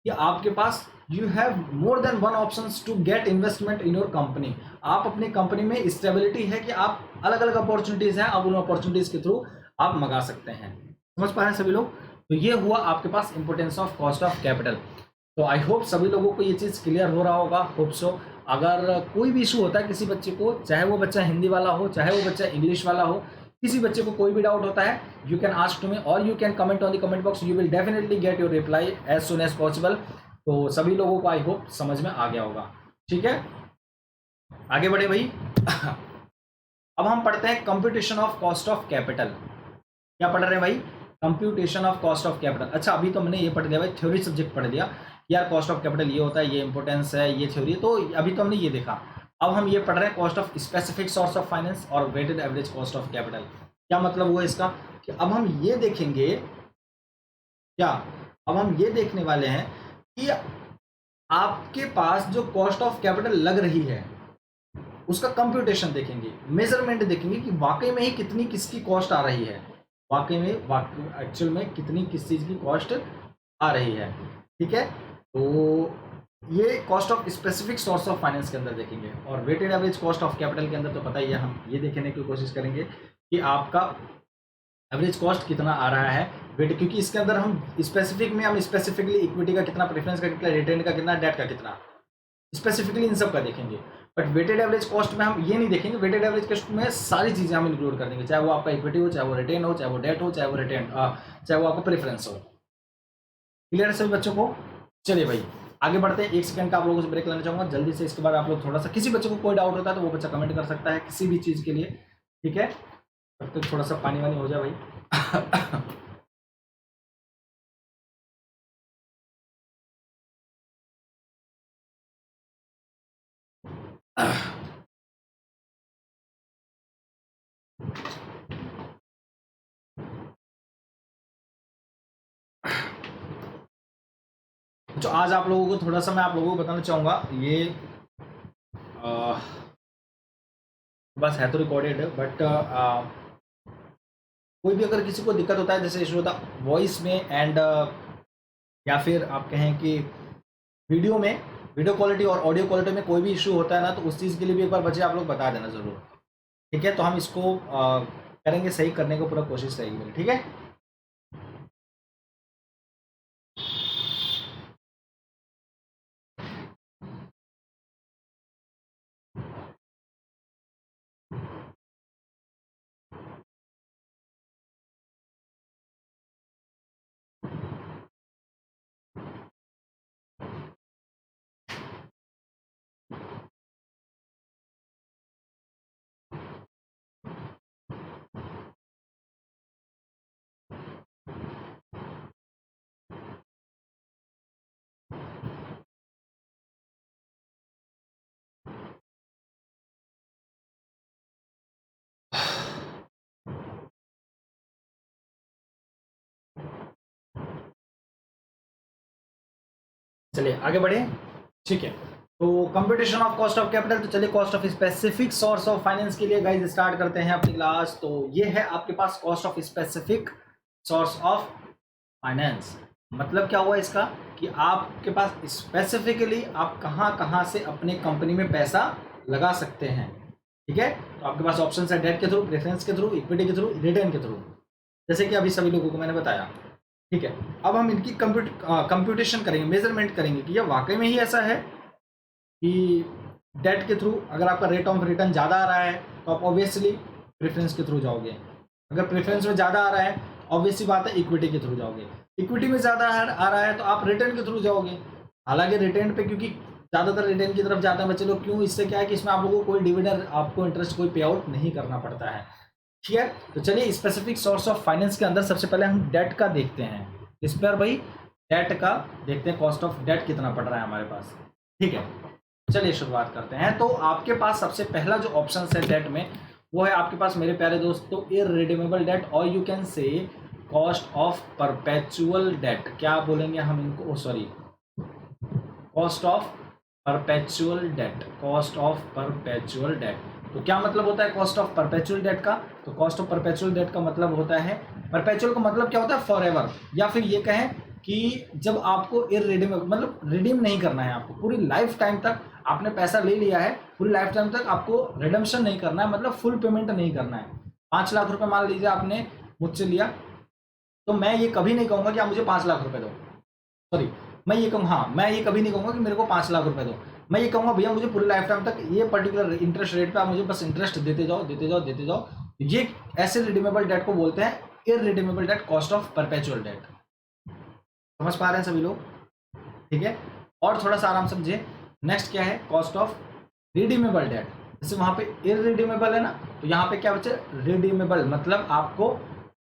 Speaker 1: कि आपके पास you have more than one options to get investment in your company. आप अपनी कंपनी में स्टेबिलिटी है कि आप अलग अलग अपॉर्चुनिटीज हैं, आप उन अपॉर्चुनिटीज के थ्रू आप मंगा सकते हैं। समझ पा रहे हैं सभी लोग? तो ये हुआ आपके पास importance of cost of capital. तो आई होप सभी लोगों को ये चीज़ क्लियर हो रहा होगा, होप सो। अगर कोई भी इशू होता है किसी बच्चे को, चाहे वो बच्चा हिंदी वाला हो, चाहे वो बच्चा इंग्लिश वाला हो, किसी बच्चे को कोई भी डाउट होता है, you can ask to me और you can comment on the comment box, you will definitely get your reply as soon as possible. तो सभी लोगों को आई होप समझ में आ गया होगा, ठीक है। आगे बढ़े भाई। अब हम पढ़ते हैं computation of cost of capital. क्या पढ़ रहे हैं भाई? Computation of cost of capital. अच्छा, अभी तो मैंने ये पढ़ लिया भाई, थ्योरी सब्जेक्ट पढ़ लिया यार, कॉस्ट ऑफ कैपिटल ये होता है, ये इंपॉर्टेंस है, ये थ्योरी, तो अभी तो हमने ये देखा। अब हम ये पढ़ रहे हैं cost of specific source of finance और weighted average cost of capital. क्या मतलब हुआ इसका कि अब हम ये देखेंगे, क्या अब हम ये देखने वाले हैं कि आपके पास जो कॉस्ट ऑफ कैपिटल लग रही है उसका कंप्यूटेशन देखेंगे, मेजरमेंट देखेंगे कि वाकई में ही कितनी किसकी कॉस्ट आ रही है, वाकई में एक्चुअल में कितनी किस चीज़ की कॉस्ट आ रही है, ठीक है। तो ये cost of specific source of finance के अंदर देखेंगे। और weighted average cost of capital के अंदर तो पता ही है, हम ये देखने की कोशिश करेंगे कि आपका एवरेज कॉस्ट कितना आ रहा है वेट, क्योंकि इसके अंदर हम स्पेसिफिक में हम स्पेसिफिकली इक्विटी का कितना, प्रेफरेंस का कितना, रिटर्न का कितना, डेट का कितना, स्पेसिफिकली इन सब का देखेंगे। बट वेटेड एवरेज कॉस्ट में हम ये नहीं देखेंगे, वेटेड एवरेज कॉस्ट में सारी चीज़ें हम इंक्लूड कर देंगे, चाहे वो आपका इक्विटी हो, चाहे वो रिटर्न हो, चाहे वो डेट हो, चाहे वो रिटर्न, चाहे वो आपका प्रेफरेंस हो। क्लियर है सभी बच्चों को? चलिए भाई आगे बढ़ते हैं। 1 सेकंड का आप लोगों से ब्रेक लेना चाहूँगा जल्दी से, इसके बाद आप लोग थोड़ा सा, किसी बच्चे को कोई डाउट होता है तो वो बच्चा कमेंट कर सकता है किसी भी चीज़ के लिए, ठीक है। तब तक थोड़ा सा पानी वानी हो जाए भाई। जो आज आप लोगों को थोड़ा सा मैं आप लोगों को बताना चाहूँगा, ये बस है तो रिकॉर्डेड, बट कोई भी अगर किसी को दिक्कत होता है, जैसे इशू होता है वॉइस में एंड या फिर आप कहें कि वीडियो में, वीडियो क्वालिटी और ऑडियो क्वालिटी में कोई भी इशू होता है ना, तो उस चीज़ के लिए भी एक बार बच्चे आप लोग बता देना ज़रूर, ठीक है। तो हम इसको करेंगे, सही करने को पूरा कोशिश रहेगी मेरी, ठीक है। चलिए आगे बढ़े, ठीक है। तो computation of cost of capital, तो चलिए cost of specific source of finance के लिए गाइस स्टार्ट करते हैं अपनी क्लास। तो ये है आपके पास cost of specific source of finance. मतलब क्या हुआ इसका कि आपके पास स्पेसिफिकली आप कहाँ कहाँ से अपनी कंपनी में पैसा लगा सकते हैं, ठीक है। तो आपके पास ऑप्शन है डेट के थ्रू, प्रेफरेंस के थ्रू, इक्विटी के थ्रू, रिटर्न के थ्रू, जैसे कि अभी सभी लोगों को मैंने बताया। ठीक है, अब हम इनकी कंप्यूटेशन करेंगे, मेजरमेंट करेंगे कि यह वाकई में ही ऐसा है कि डेट के थ्रू अगर आपका रेट ऑफ रिटर्न ज़्यादा आ रहा है तो आप ऑब्वियसली प्रेफरेंस के थ्रू जाओगे। अगर प्रेफरेंस में ज़्यादा आ रहा है ऑब्वियसली बात है इक्विटी के थ्रू जाओगे। इक्विटी में ज़्यादा आ रहा है तो आप रिटर्न के थ्रू जाओगे। हालांकि रिटर्न पे क्योंकि ज़्यादातर रिटर्न की तरफ जाते हैं बच्चे लोग, क्यों? इससे क्या है कि इसमें आप लोगों को कोई डिविडेंड, आपको इंटरेस्ट कोई पे आउट नहीं करना पड़ता है। ठीक है, तो चलिए स्पेसिफिक सोर्स ऑफ फाइनेंस के अंदर सबसे पहले हम डेट का देखते हैं। इस पर भाई डेट का देखते हैं, कॉस्ट ऑफ डेट कितना पड़ रहा है हमारे पास। ठीक है, चलिए शुरुआत करते हैं। तो आपके पास सबसे पहला जो ऑप्शन है डेट में वो है आपके पास मेरे प्यारे दोस्तों इररिडीमेबल डेट, और you can say cost of perpetual debt. क्या बोलेंगे हम इनको? Sorry, cost of perpetual debt. Cost of perpetual debt, तो क्या मतलब होता है कॉस्ट ऑफ परपेचुअल डेट का? तो कॉस्ट ऑफ परपेचुअल डेट का मतलब होता है, परपेचुअल का मतलब क्या होता है? फॉर एवर, या फिर ये कहें कि जब आपको इररिडीमेबल मतलब रिडीम नहीं करना है, आपको पूरी लाइफ टाइम तक आपने पैसा ले लिया है, पूरी लाइफ टाइम तक आपको रिडम्पशन नहीं करना है, मतलब फुल पेमेंट नहीं करना है। 5 लाख रुपए मान लीजिए आपने मुझसे लिया, तो मैं ये कभी नहीं कहूँगा कि आप मुझे 5 लाख रुपए दो। सॉरी, मैं ये कहूँ, हाँ, मैं ये कभी नहीं कहूँगा कि मेरे को 5 लाख रुपए दो। मैं ये कहूँगा भैया मुझे पूरी लाइफ टाइम तक ये पर्टिकुलर इंटरेस्ट रेट पे आप मुझे बस इंटरेस्ट देते जाओ देते जाओ देते जाओ। ये ऐसे रिडीमेबल डेट को बोलते हैं irredeemable debt, cost of perpetual debt. समझ पा रहे हैं सभी लोग? ठीक है, और थोड़ा सा आराम समझिए। नेक्स्ट क्या है? Cost of redeemable debt. जैसे वहां पे इररिडीमेबल है ना, तो यहाँ पे क्या बचे? रिडीमेबल, मतलब आपको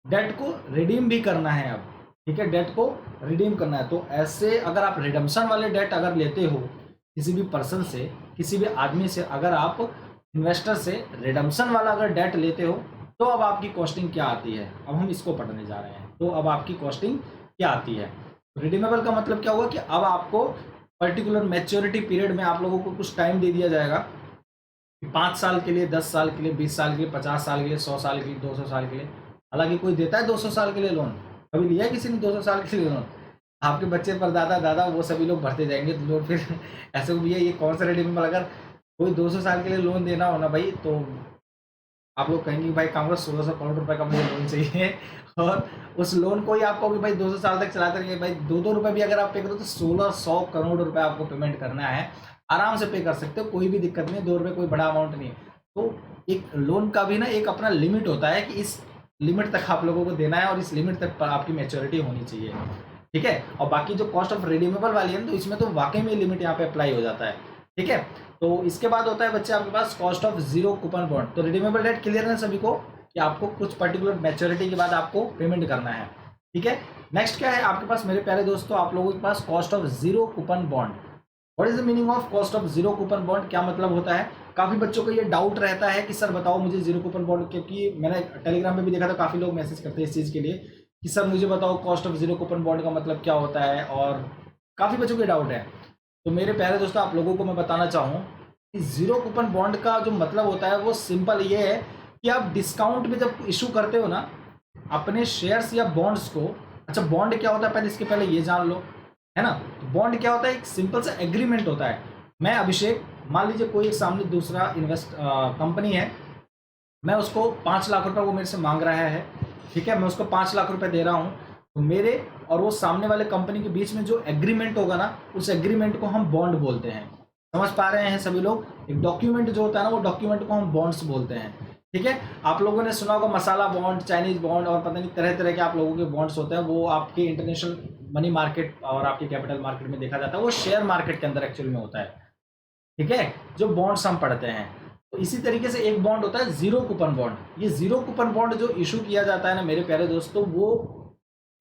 Speaker 1: डेट को रिडीम भी करना है अब। ठीक है, डेट को रिडीम करना है। तो ऐसे अगर आप रिडम्पशन वाले डेट अगर लेते हो किसी भी पर्सन से, किसी भी आदमी से, अगर आप इन्वेस्टर से रिडम्पशन वाला अगर डेट लेते हो, तो अब आपकी कॉस्टिंग क्या आती है? अब हम इसको पढ़ने जा रहे हैं। तो अब आपकी कॉस्टिंग क्या आती है? रिडीमेबल का मतलब क्या होगा कि अब आपको पर्टिकुलर मैच्योरिटी पीरियड में आप लोगों को कुछ टाइम दे दिया जाएगा, 5 साल के लिए, 10 साल के लिए, 20 साल के लिए, 50 साल के लिए, 100 साल के लिए, 200 साल के लिए। हालांकि कोई देता है 200 साल के लिए लोन? कभी लिया है किसी ने 200 साल के लिए लोन? आपके बच्चे पर दादा दादा वो सभी लोग भरते जाएंगे तो लोन। फिर ऐसे भी है, ये कौन सा रिडीमेबल? अगर कोई 200 साल के लिए लोन देना हो ना भाई, तो आप लोग कहेंगे भाई काम का 1600 करोड़ रुपए का मुझे लोन चाहिए, और उस लोन को ही आपको भी भाई 200 साल तक चलाते रहेंगे। भाई 2-2 रुपए भी अगर आप पे करो तो 1600 करोड़ रुपए आपको पेमेंट करना है। आराम से पे कर सकते हो, कोई भी दिक्कत नहीं, 2 रुपए कोई बड़ा अमाउंट नहीं है। तो एक लोन का भी ना एक अपना लिमिट होता है कि इस लिमिट तक आप लोगों को देना है और इस लिमिट तक आपकी मैच्योरिटी होनी चाहिए। ठीक है, और बाकी जो कॉस्ट ऑफ रिडीमेबल वाली है तो इसमें तो वाकई में लिमिट यहाँ पे अप्लाई हो जाता है। ठीक है, तो इसके बाद होता है बच्चे आपके पास cost of zero coupon bond. तो रिडीमेबल डेट क्लियर है सभी को कि आपको कुछ पर्टिकुलर मैच्योरिटी के बाद आपको पेमेंट करना है। ठीक है, नेक्स्ट क्या है आपके पास मेरे प्यारे दोस्तों? आप लोगों के पास cost of zero coupon bond. What is the meaning of cost of zero coupon bond? क्या मतलब होता है? काफी बच्चों को ये डाउट रहता है कि सर बताओ मुझे जीरो कूपन बॉन्ड, क्योंकि मैंने टेलीग्राम में भी देखा था काफी लोग मैसेज करते हैं इस चीज के लिए कि सर मुझे बताओ cost of zero coupon bond का मतलब क्या होता है, और काफी बच्चों के डाउट है। तो मेरे प्यारे दोस्तों आप लोगों को मैं बताना चाहूँ कि जीरो कूपन बॉन्ड का जो मतलब होता है वो सिंपल ये है कि आप डिस्काउंट में जब इशू करते हो ना अपने शेयर्स या बॉन्ड्स को। अच्छा, बॉन्ड क्या होता है पहले इसके पहले ये जान लो, है ना? तो बॉन्ड क्या होता है? एक सिंपल सा एग्रीमेंट होता है। मैं अभिषेक, मान लीजिए कोई एक सामने दूसरा कंपनी है, मैं उसको 5 लाख रुपए वो मेरे से मांग रहा है। ठीक है, मैं उसको 5 लाख रुपए दे रहा हूँ, तो मेरे और वो सामने वाले कंपनी के बीच में जो एग्रीमेंट होगा ना, उस एग्रीमेंट को हम बॉन्ड बोलते हैं। समझ पा रहे हैं सभी लोग? एक डॉक्यूमेंट जो होता है ना, वो डॉक्यूमेंट को हम बॉन्ड्स बोलते हैं। ठीक है, आप लोगों ने सुना होगा मसाला बॉन्ड, चाइनीज बॉन्ड, और पता नहीं तरह तरह के आप लोगों के बॉन्ड्स होते हैं। वो आपके इंटरनेशनल मनी मार्केट और आपके कैपिटल मार्केट में देखा जाता है, वो शेयर मार्केट के अंदर एक्चुअल में होता है। ठीक है, जो बॉन्ड्स हम पढ़ते हैं। तो इसी तरीके से एक बॉन्ड होता है जीरो कूपन बॉन्ड। ये जीरो कूपन बॉन्ड जो इशू किया जाता है ना मेरे प्यारे दोस्तों, वो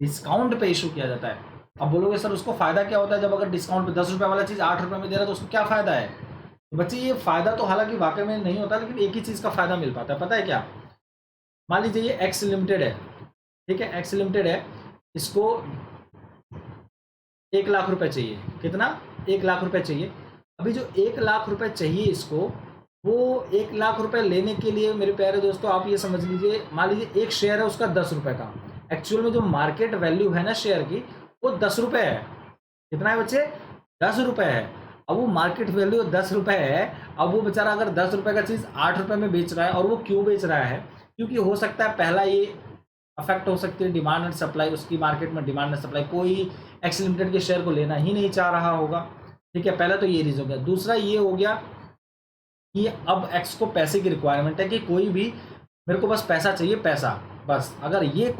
Speaker 1: डिस्काउंट पे इशू किया जाता है। अब बोलोगे सर उसको फायदा क्या होता है? जब अगर डिस्काउंट पे 10 रुपए वाला चीज 8 रुपए में दे रहा है तो उसको क्या फायदा है? तो बच्चे ये फायदा तो हालांकि वाकई में नहीं होता, लेकिन एक ही चीज का फायदा मिल पाता है। पता है क्या? मान लीजिए ये एक्स लिमिटेड है। ठीक है, एक्स लिमिटेड है, इसको 1 लाख रुपए चाहिए। कितना? 1 लाख रुपए चाहिए। अभी जो 1 लाख रुपए चाहिए इसको, वो 1 लाख रुपए लेने के लिए मेरे प्यारे दोस्तों आप ये समझ लीजिए, मान लीजिए एक शेयर है उसका 10 रुपए का। एक्चुअल में जो मार्केट वैल्यू है ना शेयर की, वो 10 रुपए है। कितना है बच्चे? 10 रुपए है। अब वो मार्केट वैल्यू 10 रुपए है। अब वो बेचारा अगर 10 रुपए का चीज 8 रुपए में बेच रहा है, और वो क्यों बेच रहा है? क्योंकि हो सकता है पहला ये अफेक्ट हो सकती है डिमांड एंड सप्लाई, उसकी मार्केट में डिमांड एंड सप्लाई, कोई एक्स लिमिटेड के शेयर को लेना ही नहीं चाह रहा होगा। ठीक है, पहला तो ये रीजन हो गया। दूसरा ये हो गया कि अब एक्स को पैसे की रिक्वायरमेंट है कि कोई भी मेरे को बस पैसा चाहिए, पैसा बस। अगर ये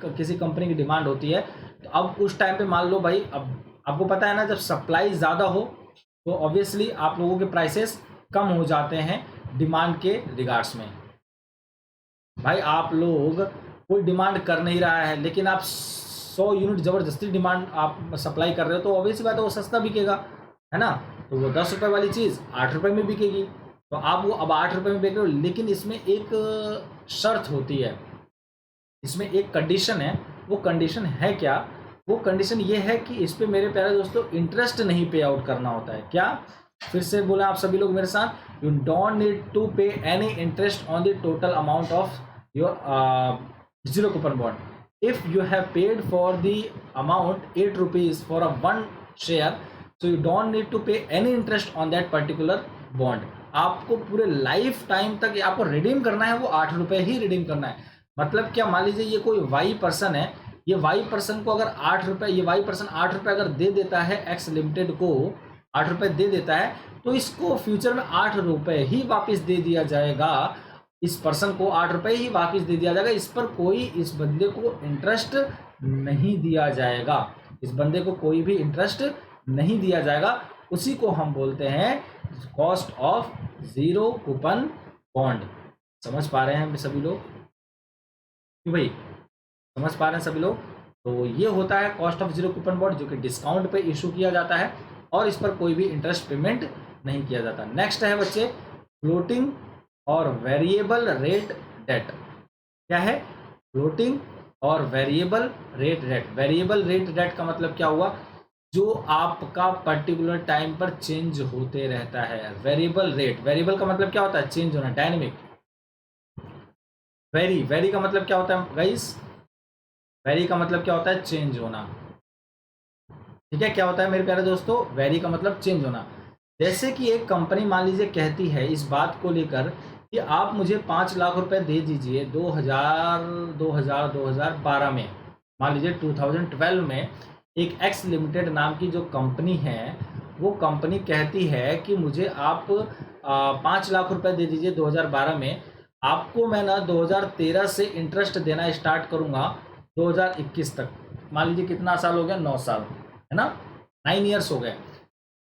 Speaker 1: किसी कंपनी की डिमांड होती है तो अब उस टाइम पे मान लो भाई, अब आपको पता है ना, जब सप्लाई ज़्यादा हो तो ऑब्वियसली आप लोगों के प्राइसेस कम हो जाते हैं डिमांड के रिगार्ड्स में। भाई आप लोग कोई डिमांड कर नहीं रहा है, लेकिन आप 100 यूनिट ज़बरदस्ती डिमांड आप सप्लाई कर रहे हो, तो ऑब्वियसली बात है वो सस्ता बिकेगा, है ना। तो वो 10 रुपये वाली चीज़ 8 रुपये में बिकेगी, तो आप वो अब 8 रुपये में बेच रहे हो। लेकिन इसमें एक शर्त होती है, इसमें एक कंडीशन है। वो कंडीशन है क्या? वो कंडीशन ये है कि इस पर मेरे प्यारे दोस्तों इंटरेस्ट नहीं पे आउट करना होता है। क्या? फिर से बोला आप सभी लोग मेरे साथ, you don't need to pay any interest on the total amount of your zero coupon bond if you have paid for the amount 8 rupees for a 1 share, so you don't need to pay any interest on that particular bond. आपको पूरे life time तक आपको redeem करना है, वो 8 रुपये ही redeem करना है। मतलब क्या, मान लीजिए ये कोई वाई पर्सन है, ये वाई पर्सन को अगर 8 रुपये, ये वाई पर्सन 8 रुपये अगर दे देता है एक्स लिमिटेड को, 8 रुपये दे देता है, तो इसको फ्यूचर में 8 रुपये ही वापस दे दिया जाएगा। इस पर्सन को 8 रुपये ही वापस दे दिया जाएगा। इस पर कोई इस बंदे को इंटरेस्ट नहीं दिया जाएगा, इस बंदे को कोई भी इंटरेस्ट नहीं दिया जाएगा। उसी को हम बोलते हैं cost of zero coupon bond. समझ पा रहे हैं सभी लोग? क्यों भाई, समझ पा रहे हैं सभी लोग? तो ये होता है cost of zero coupon bond, जो कि डिस्काउंट पे इशू किया जाता है और इस पर कोई भी इंटरेस्ट पेमेंट नहीं किया जाता। नेक्स्ट है बच्चे फ्लोटिंग और वेरिएबल रेट डेट। क्या है? फ्लोटिंग और variable rate debt. Variable rate debt का मतलब क्या हुआ? जो आपका पर्टिकुलर टाइम पर चेंज होते रहता है। वेरिएबल रेट, वेरिएबल का मतलब क्या होता है? चेंज होना, डायनेमिक। वेरी का मतलब क्या होता है गाइस? वेरी का मतलब क्या होता है? चेंज होना। ठीक है, क्या होता है मेरे प्यारे दोस्तों? वेरी का मतलब चेंज होना। जैसे कि एक कंपनी मान लीजिए कहती है इस बात को लेकर कि आप मुझे 5 लाख रुपए दे दीजिए 2012 में, मान लीजिए 2012 में एक एक्स लिमिटेड नाम की जो कंपनी है, वो कंपनी कहती है कि मुझे आप 5 लाख रुपए दे दीजिए 2012 में, आपको मैं ना 2013 से इंटरेस्ट देना स्टार्ट करूँगा 2021 तक। मान लीजिए कितना साल हो गया? 9 साल, है ना, 9 ईयर्स हो गए।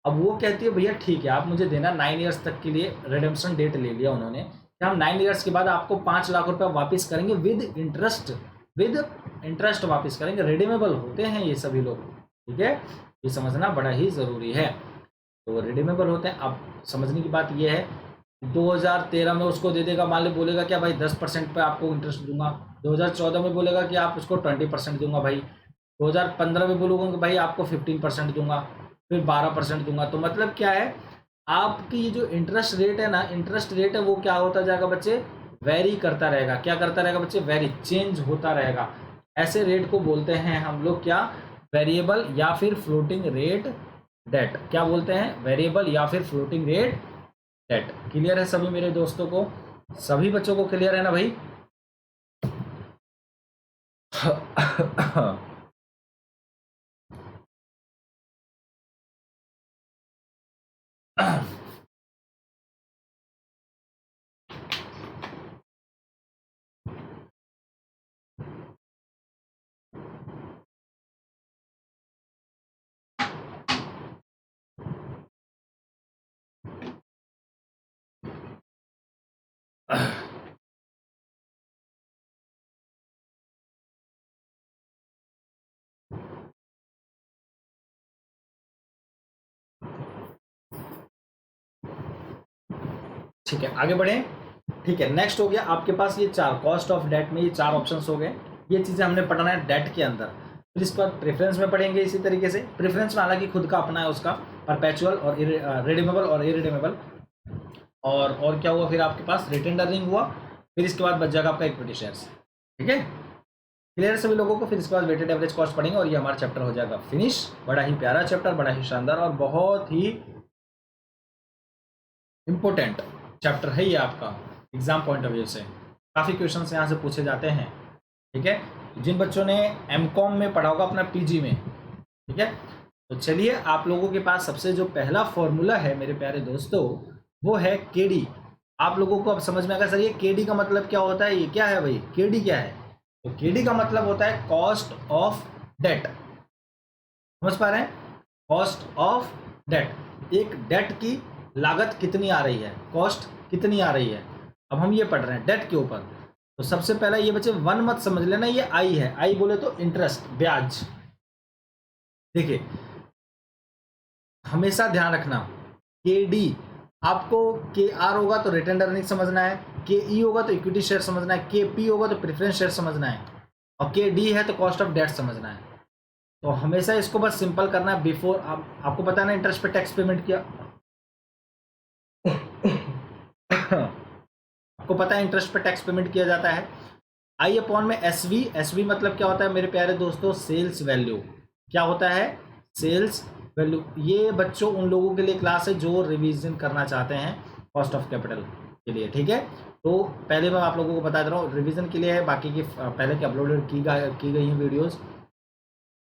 Speaker 1: अब वो कहती है भैया ठीक है, आप मुझे देना 9 ईयर्स तक के लिए, रिडेम्पशन डेट ले लिया उन्होंने कि हम 9 ईयर्स के बाद आपको 5 लाख रुपए वापस करेंगे विद इंटरेस्ट वापस करेंगे। रिडीमेबल होते हैं ये सभी लोग, ठीक है, ये समझना बड़ा ही ज़रूरी है। तो रिडीमेबल होते हैं। अब समझने की बात ये है, 2013 में उसको दे देगा, मान लो बोलेगा क्या भाई 10% पे आपको इंटरेस्ट दूंगा। 2014 में बोलेगा कि आप उसको 20% दूंगा भाई। 2015 में बोलूँगा कि भाई आपको 15% दूंगा, फिर 12% दूंगा। तो मतलब क्या है, आपकी ये जो इंटरेस्ट रेट है ना, इंटरेस्ट रेट है वो क्या होता जाएगा बच्चे? वेरी करता रहेगा। क्या करता रहेगा बच्चे? वेरी, चेंज होता रहेगा। ऐसे रेट को बोलते हैं हम लोग क्या? वेरिएबल या फिर फ्लोटिंग रेट डेट। क्या बोलते हैं? वेरिएबल या फिर फ्लोटिंग रेट डेट। क्लियर है सभी मेरे दोस्तों को? सभी बच्चों को क्लियर है ना भाई? ठीक है, आगे बढ़े। ठीक है, नेक्स्ट हो गया आपके पास ये 4 कॉस्ट ऑफ डेट में, ये 4 ऑप्शंस हो गए। ये चीज़ें हमने पढ़ना है डेट के अंदर। फिर इसके बाद प्रेफरेंस में पढ़ेंगे इसी तरीके से। प्रेफरेंस में हालांकि खुद का अपना है उसका, परपेचुअल और रिडीमेबल और इरिडीमेबल। और क्या हुआ फिर आपके पास? रिटेंड अर्निंग हुआ। फिर इसके बाद बच जाएगा आपका इक्विटी शेयर्स। ठीक है, क्लियर है सभी लोगों को? फिर इसके बाद वेटेड एवरेज कॉस्ट पढ़ेंगे और ये हमारा चैप्टर हो जाएगा फिनिश। बड़ा ही प्यारा चैप्टर, बड़ा ही शानदार और बहुत ही इम्पोर्टेंट चैप्टर है ये आपका एग्जाम पॉइंट ऑफ व्यू से। काफ़ी क्वेश्चंस यहाँ से पूछे जाते हैं। ठीक है, जिन बच्चों ने एमकॉम में पढ़ा होगा अपना पीजी में, ठीक है। तो चलिए, आप लोगों के पास सबसे जो पहला फॉर्मूला है मेरे प्यारे दोस्तों, वो है केडी। आप लोगों को अब समझ में आएगा सर ये केडी का मतलब क्या होता है, ये क्या है भाई, केडी क्या है। तो केडी का मतलब होता है कॉस्ट ऑफ डेट। समझ पा रहे हैं, कॉस्ट ऑफ डेट, एक डेट की लागत कितनी आ रही है, कॉस्ट कितनी आ रही है। अब हम ये पढ़ रहे हैं डेट के ऊपर। तो सबसे पहला ये बच्चे वन मत समझ लेना, ये आई है, आई बोले तो इंटरेस्ट, ब्याज। देखिए हमेशा ध्यान रखना, के डी आपको के आर होगा तो रिटेंड अर्निंग समझना है, के ई होगा तो इक्विटी शेयर समझना है, के पी होगा तो प्रेफरेंस शेयर समझना है, और के डी है तो कॉस्ट ऑफ डेट समझना है। तो हमेशा इसको बस सिंपल करना है। बिफोर आपको पता है ना इंटरेस्ट पे टैक्स पेमेंट किया आपको पता है इंटरेस्ट पे टैक्स पेमेंट किया जाता है। आई अपॉन में एसवी, एसवी मतलब क्या होता है मेरे प्यारे दोस्तों, सेल्स वैल्यू। क्या होता है, सेल्स वैल्यू। ये बच्चों उन लोगों के लिए क्लास है जो रिवीजन करना चाहते हैं कॉस्ट ऑफ कैपिटल के लिए, ठीक है। तो पहले मैं आप लोगों को बता दे रहा हूँ, रिवीजन के लिए है, बाकी की पहले की अपलोडेड की गई हैं वीडियोस,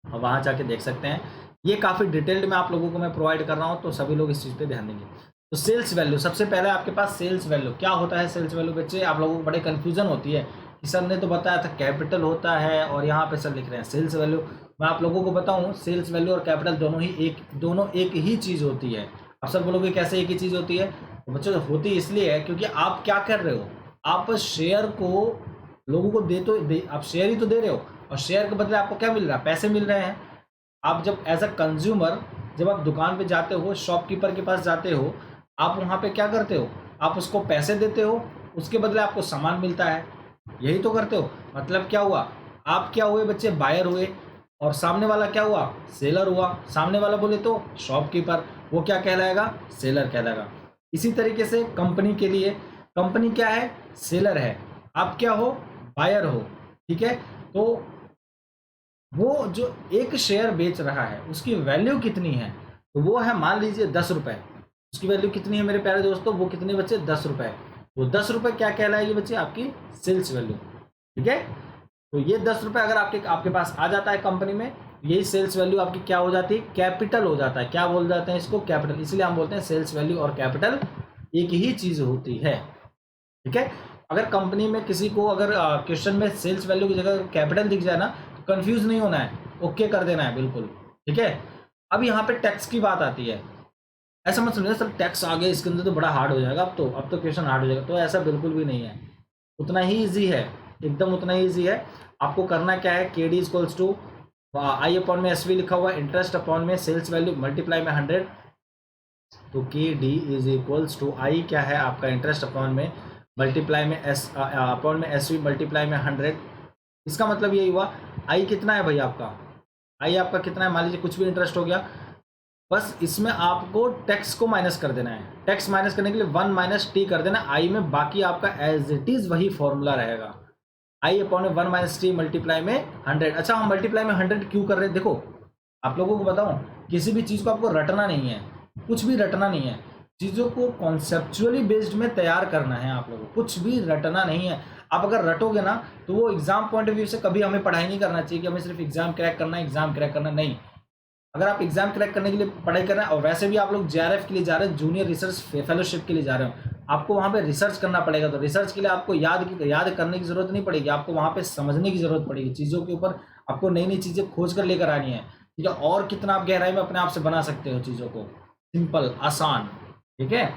Speaker 1: और वहाँ जाके देख सकते हैं। ये काफ़ी डिटेल्ड में आप लोगों को मैं प्रोवाइड कर रहा हूँ, तो सभी लोग इस चीज़ पे ध्यान देंगे। तो सेल्स वैल्यू, सबसे पहले आपके पास सेल्स वैल्यू क्या होता है। सेल्स वैल्यू बच्चे आप लोगों को बड़े कन्फ्यूजन होती है कि सर ने तो बताया था कैपिटल होता है और यहाँ पे सर लिख रहे हैं सेल्स वैल्यू। मैं आप लोगों को बताऊँ, सेल्स वैल्यू और कैपिटल दोनों एक ही चीज़ होती है। अब सर बोलोगे कैसे एक ही चीज़ होती है, तो बच्चों होती इसलिए है क्योंकि आप क्या कर रहे हो, आप शेयर को लोगों को आप शेयर ही तो दे रहे हो, और शेयर के बदले आपको क्या मिल रहा है, पैसे मिल रहे हैं। आप जब एज अ कंज्यूमर जब आप दुकान पे जाते हो, शॉपकीपर के पास जाते हो, आप वहाँ पे क्या करते हो, आप उसको पैसे देते हो, उसके बदले आपको सामान मिलता है, यही तो करते हो। मतलब क्या हुआ, आप क्या हुए बच्चे, बायर हुए, और सामने वाला क्या हुआ, सेलर हुआ। सामने वाला बोले तो शॉपकीपर, वो क्या कहलाएगा, सेलर कहलाएगा। इसी तरीके से कंपनी के लिए, कंपनी क्या है, सेलर है, आप क्या हो, बायर हो, ठीक है। तो वो जो एक शेयर बेच रहा है उसकी वैल्यू कितनी है, तो वो है मान लीजिए 10 रुपए। उसकी वैल्यू कितनी है मेरे प्यारे दोस्तों, वो कितने बच्चे, 10 रुपए। वो 10 रुपए क्या कहलाएगी बच्चे, आपकी सेल्स वैल्यू, ठीक है। तो ये 10 रुपए अगर आपके पास आ जाता है कंपनी में, यही सेल्स वैल्यू आपकी क्या हो जाती है, कैपिटल हो जाता है। क्या बोल जाते हैं इसको, कैपिटल। इसलिए हम बोलते हैं सेल्स वैल्यू और कैपिटल एक ही चीज होती है, ठीक है। अगर कंपनी में किसी को अगर क्वेश्चन में सेल्स वैल्यू की जगह कैपिटल दिख जाए ना, तो कंफ्यूज नहीं होना है, ओके कर देना है बिल्कुल, ठीक है। अब यहाँ पे टैक्स की बात आती है। ऐसा मत समझिए सर टैक्स आ गया इसके अंदर तो बड़ा हार्ड हो जाएगा, अब तो क्वेश्चन हार्ड हो जाएगा, तो ऐसा बिल्कुल भी नहीं है। उतना ही ईजी है, एकदम उतना ही ईजी है। आपको करना क्या है, K D equals to I upon में एस वी लिखा हुआ, इंटरेस्ट अपॉन में सेल्स वैल्यू मल्टीप्लाई में 100। तो K D is equals to I क्या है आपका, इंटरेस्ट अपॉन में मल्टीप्लाई में एस अपॉन में एस वी मल्टीप्लाई में 100। इसका मतलब यही हुआ, आई कितना है भाई आपका, आई आपका कितना है, मान लीजिए कुछ भी इंटरेस्ट हो गया, बस इसमें आपको टैक्स को माइनस कर देना है। टैक्स माइनस करने के लिए 1 माइनस टी कर देना आई में, बाकी आपका एज इट इज वही फॉर्मूला रहेगा, आई अपॉन में 1 माइनस टी मल्टीप्लाई में 100। अच्छा हम मल्टीप्लाई में 100 क्यों कर रहे हैं, देखो आप लोगों को बताऊं, किसी भी चीज़ को आपको रटना नहीं है, कुछ भी रटना नहीं है, चीज़ों को कॉन्सेप्चुअली बेस्ड में तैयार करना है आप लोगों को, कुछ भी रटना नहीं है। आप अगर रटोगे ना तो वो एग्जाम पॉइंट ऑफ व्यू से कभी हमें पढ़ाई नहीं करना चाहिए कि हमें सिर्फ एग्जाम क्रैक करना है, एग्जाम क्रैक करना नहीं। अगर आप एग्जाम क्रैक करने के लिए पढ़ाई कर रहे हैं, और वैसे भी आप लोग जेआरएफ के लिए जा रहे हैं, जूनियर रिसर्च फेलोशिप के लिए जा रहे हो, आपको वहाँ पे रिसर्च करना पड़ेगा। तो रिसर्च के लिए आपको याद करने की जरूरत नहीं पड़ेगी, आपको वहाँ पे समझने की जरूरत पड़ेगी। चीज़ों के ऊपर आपको नई नई चीज़ें खोज कर लेकर आनी है, ठीक है। और कितना आप गहराई में अपने आप से बना सकते हो चीज़ों को, सिंपल आसान, ठीक है।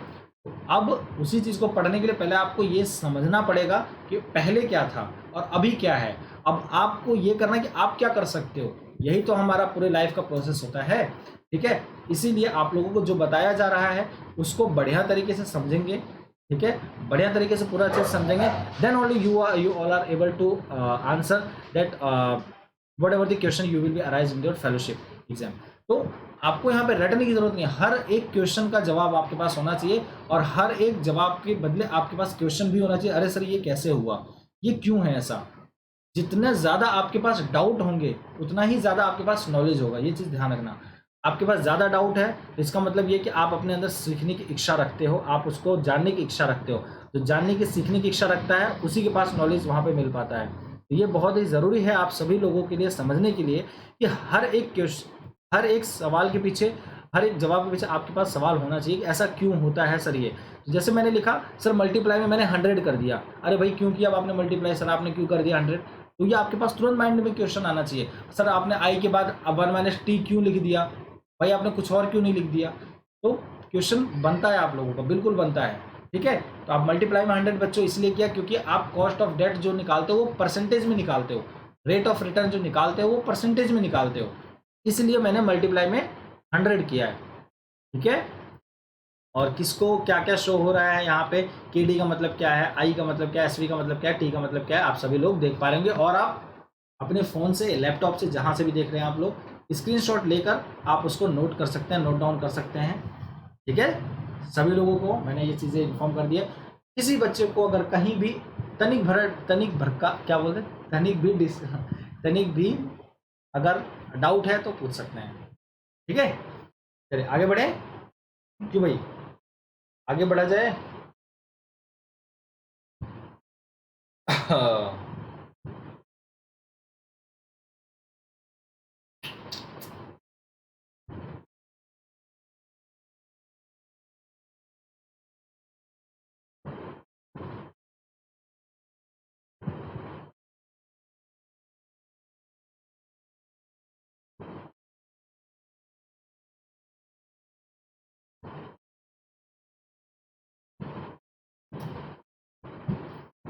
Speaker 1: अब उसी चीज़ को पढ़ने के लिए पहले आपको ये समझना पड़ेगा कि पहले क्या था और अभी क्या है। अब आपको ये करना है कि आप क्या कर सकते हो, यही तो हमारा पूरे लाइफ का प्रोसेस होता है, ठीक है। इसीलिए आप लोगों को जो बताया जा रहा है उसको बढ़िया तरीके से समझेंगे, ठीक है, बढ़िया तरीके से पूरा चीज़ समझेंगे, then only you all are able to answer that whatever the question you will be arise in your fellowship exam। तो आपको यहाँ पे रटने की जरूरत नहीं है, हर एक क्वेश्चन का जवाब आपके पास होना चाहिए, और हर एक जवाब के बदले आपके पास क्वेश्चन भी होना चाहिए। अरे सर ये कैसे हुआ, ये क्यों है ऐसा। जितने ज़्यादा आपके पास डाउट होंगे उतना ही ज़्यादा आपके पास नॉलेज होगा, ये चीज़ ध्यान रखना। आपके पास ज़्यादा डाउट है तो इसका मतलब ये कि आप अपने अंदर सीखने की इच्छा रखते हो, आप उसको जानने की इच्छा रखते हो। जो जानने की सीखने की इच्छा रखता है उसी के पास नॉलेज वहाँ पे मिल पाता है। तो ये बहुत ही ज़रूरी है आप सभी लोगों के लिए समझने के लिए कि हर एक सवाल के पीछे, हर एक जवाब के पीछे आपके पास सवाल होना चाहिए कि ऐसा क्यों होता है सर। ये तो जैसे मैंने लिखा सर मल्टीप्लाई में मैंने 100 कर दिया, अरे भाई क्यों किया अब आपने मल्टीप्लाई, सर आपने क्यों कर दिया 100, तो ये आपके पास तुरंत माइंड में क्वेश्चन आना चाहिए। सर आपने आई के बाद अब 1 - t क्यों लिख दिया, भाई आपने कुछ और क्यों नहीं लिख दिया। तो क्वेश्चन बनता है आप लोगों का, बिल्कुल बनता है, ठीक है। तो आप मल्टीप्लाई में 100 बच्चों इसलिए किया क्योंकि आप कॉस्ट ऑफ डेट जो निकालते हो वो परसेंटेज में निकालते हो, रेट ऑफ रिटर्न जो निकालते हो वो परसेंटेज में निकालते हो, इसलिए मैंने मल्टीप्लाई में 100 किया है, ठीक है। और किसको क्या क्या शो हो रहा है यहाँ पे, के डी का मतलब क्या है, आई का मतलब क्या है, एस वी का मतलब क्या है, टी का मतलब क्या है, आप सभी लोग देख पा रहेंगे। और आप अपने फ़ोन से, लैपटॉप से, जहाँ से भी देख रहे हैं आप लोग, स्क्रीनशॉट लेकर आप उसको नोट कर सकते हैं, नोट डाउन कर सकते हैं, ठीक है। सभी लोगों को मैंने ये चीज़ें इन्फॉर्म कर दिया। किसी बच्चे को अगर कहीं भी तनिक भर का क्या बोलते हैं, तनिक भी अगर डाउट है तो पूछ सकते हैं, ठीक है। चलिए आगे बढ़े, क्यों भाई आगे बढ़ा जाए।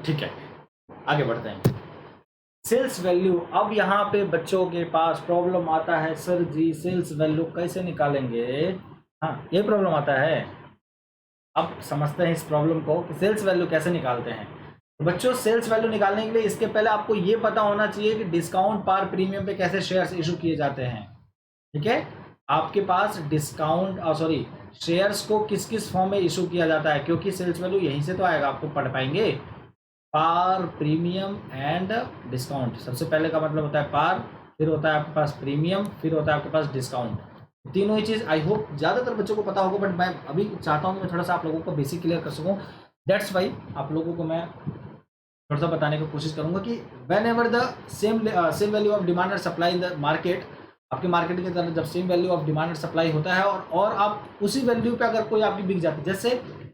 Speaker 1: ठीक है आगे बढ़ते हैं। सेल्स वैल्यू, अब यहाँ पे बच्चों के पास प्रॉब्लम आता है, सर जी सेल्स वैल्यू कैसे निकालेंगे, हाँ ये प्रॉब्लम आता है। अब समझते हैं इस प्रॉब्लम को कि सेल्स वैल्यू कैसे निकालते हैं। तो बच्चों सेल्स वैल्यू निकालने के लिए इसके पहले आपको ये पता होना चाहिए कि डिस्काउंट पार प्रीमियम पे कैसे शेयर्स इशू किए जाते हैं, ठीक है। आपके पास शेयर्स को किस किस फॉर्म में इशू किया जाता है, क्योंकि सेल्स वैल्यू यहीं से तो आएगा, आपको पढ़ पाएंगे। पार, प्रीमियम एंड डिस्काउंट। सबसे पहले का मतलब होता है पार, फिर होता है आपके पास प्रीमियम, फिर होता है आपके पास डिस्काउंट। तीनों ही चीज़ आई होप ज़्यादातर बच्चों को पता होगा, बट मैं अभी चाहता हूँ कि मैं थोड़ा सा आप लोगों को बेसिक क्लियर कर सकूँ। दैट्स वाई आप लोगों को मैं थोड़ा सा बताने की कोशिश करूँगा कि when ever the same value of demand and supply in the market, आपके मार्केट के अंदर जब same value of demand and supply होता है और आप उसी वैल्यू पे अगर कोई आपकी बिक जाती है, जैसे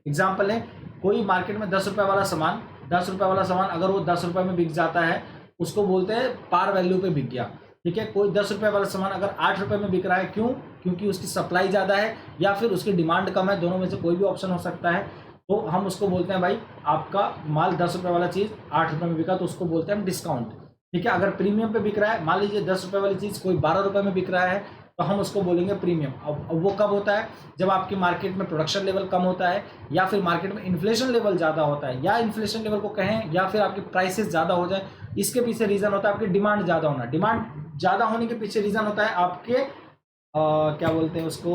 Speaker 1: एग्जांपल है कोई मार्केट में 10 रुपये वाला सामान अगर वो 10 रुपये में बिक जाता है उसको बोलते हैं पार वैल्यू पे बिक गया, ठीक है। कोई 10 रुपये वाला सामान अगर 8 रुपये में बिक रहा है, क्यों, क्योंकि उसकी सप्लाई ज़्यादा है या फिर उसकी डिमांड कम है, दोनों में से कोई भी ऑप्शन हो सकता है। तो हम उसको बोलते हैं भाई आपका माल 10 रुपये वाला चीज़ 8 रुपये में बिका, तो उसको बोलते हैं हम डिस्काउंट, ठीक है। अगर प्रीमियम पे बिक रहा है, मान लीजिए 10 रुपये वाली चीज़ कोई 12 रुपये में बिक रहा है, तो हम उसको बोलेंगे प्रीमियम। अब वो कब होता है, जब आपकी मार्केट में प्रोडक्शन लेवल कम होता है या फिर मार्केट में इन्फ्लेशन लेवल ज़्यादा होता है, या इन्फ्लेशन लेवल को कहें या फिर आपकी प्राइसेस ज़्यादा हो जाए। इसके पीछे रीज़न होता है आपकी डिमांड ज़्यादा होना। डिमांड ज़्यादा होने के पीछे रीज़न होता है आपके क्या बोलते हैं उसको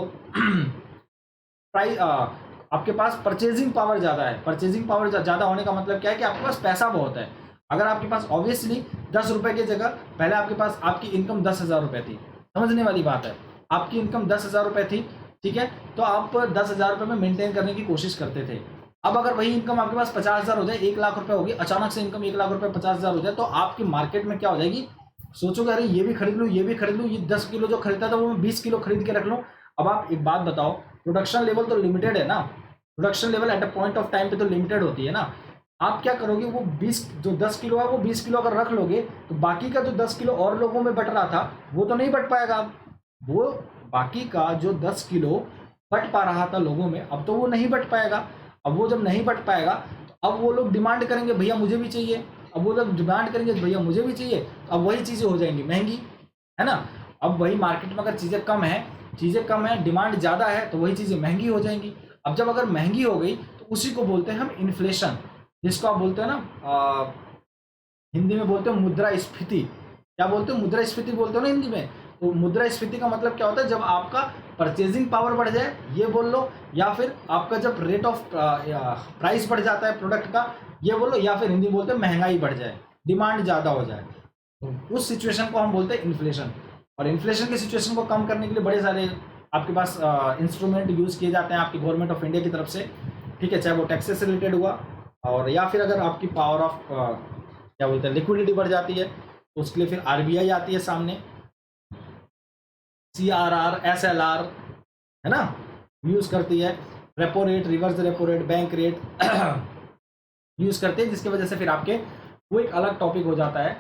Speaker 1: प्राइस, आपके पास परचेजिंग पावर ज़्यादा है। परचेजिंग पावर ज़्यादा होने का मतलब क्या है कि आपके पास पैसा बहुत है। अगर आपके पास ऑब्वियसली 10 रुपये की जगह पहले आपके पास आपकी इनकम 10,000 रुपये थी, समझने वाली बात है, आपकी इनकम 10,000 रुपये थी, ठीक है, तो आप 10,000 रुपये में मेंटेन करने की कोशिश करते थे। अब अगर वही इनकम आपके पास 50,000 हो जाए, 1 लाख रुपये होगी, अचानक से इनकम 1 लाख रुपये 50,000 हो जाए, तो आपकी मार्केट में क्या हो जाएगी, सोचोगे अरे ये भी खरीद लूँ, ये भी खरीद लूँ, ये 10 किलो जो खरीदा था वो मैं 20 किलो खरीद के रख लूँ। अब आप एक बात बताओ, प्रोडक्शन लेवल तो लिमिटेड है ना, production level at a point of time पे तो लिमिटेड होती है ना। आप क्या करोगे, वो 20 जो 10 किलो है वो 20 किलो अगर रख लोगे, तो बाकी का जो 10 किलो और लोगों में बट रहा था वो तो नहीं बट पाएगा। अब वो बाकी का जो 10 किलो बट पा रहा था लोगों में, अब तो वो नहीं बट पाएगा। अब वो जब नहीं बट पाएगा तो अब वो लोग डिमांड करेंगे भैया मुझे भी चाहिए। अब वो जब डिमांड करेंगे भैया मुझे भी चाहिए, तो अब वही चीज़ें हो जाएंगी महंगी, है ना। अब वही मार्केट में अगर चीज़ें कम है, डिमांड ज़्यादा है, तो वही चीज़ें महंगी हो जाएंगी। अब जब अगर महंगी हो गई तो उसी को बोलते हैं हम इन्फ्लेशन, जिसको आप बोलते हैं ना हिंदी में बोलते हैं मुद्रास्फीति। क्या बोलते हो, मुद्रास्फीति बोलते हो ना हिंदी में। तो मुद्रास्फीति का मतलब क्या होता है, जब आपका परचेजिंग पावर बढ़ जाए ये बोल लो, या फिर आपका जब रेट ऑफ प्राइस बढ़ जाता है प्रोडक्ट का ये बोलो, या फिर हिंदी बोलते हैं महंगाई बढ़ जाए, डिमांड ज़्यादा हो जाए, तो उस सिचुएशन को हम बोलते हैं इन्फ्लेशन। और इन्फ्लेशन की सिचुएशन को कम करने के लिए बड़े सारे आपके पास इंस्ट्रूमेंट यूज़ किए जाते हैं आपकी गवर्नमेंट ऑफ इंडिया की तरफ से, ठीक है, चाहे वो टैक्सेस से रिलेटेड हुआ और या फिर अगर आपकी पावर ऑफ क्या बोलते हैं, लिक्विडिटी बढ़ जाती है, तो उसके लिए फिर आरबीआई आती है सामने, सीआरआर, एसएलआर, है ना, यूज करती है, repo rate, reverse repo rate, bank rate use करते हैं, जिसकी वजह से फिर आपके वो एक अलग टॉपिक हो जाता है।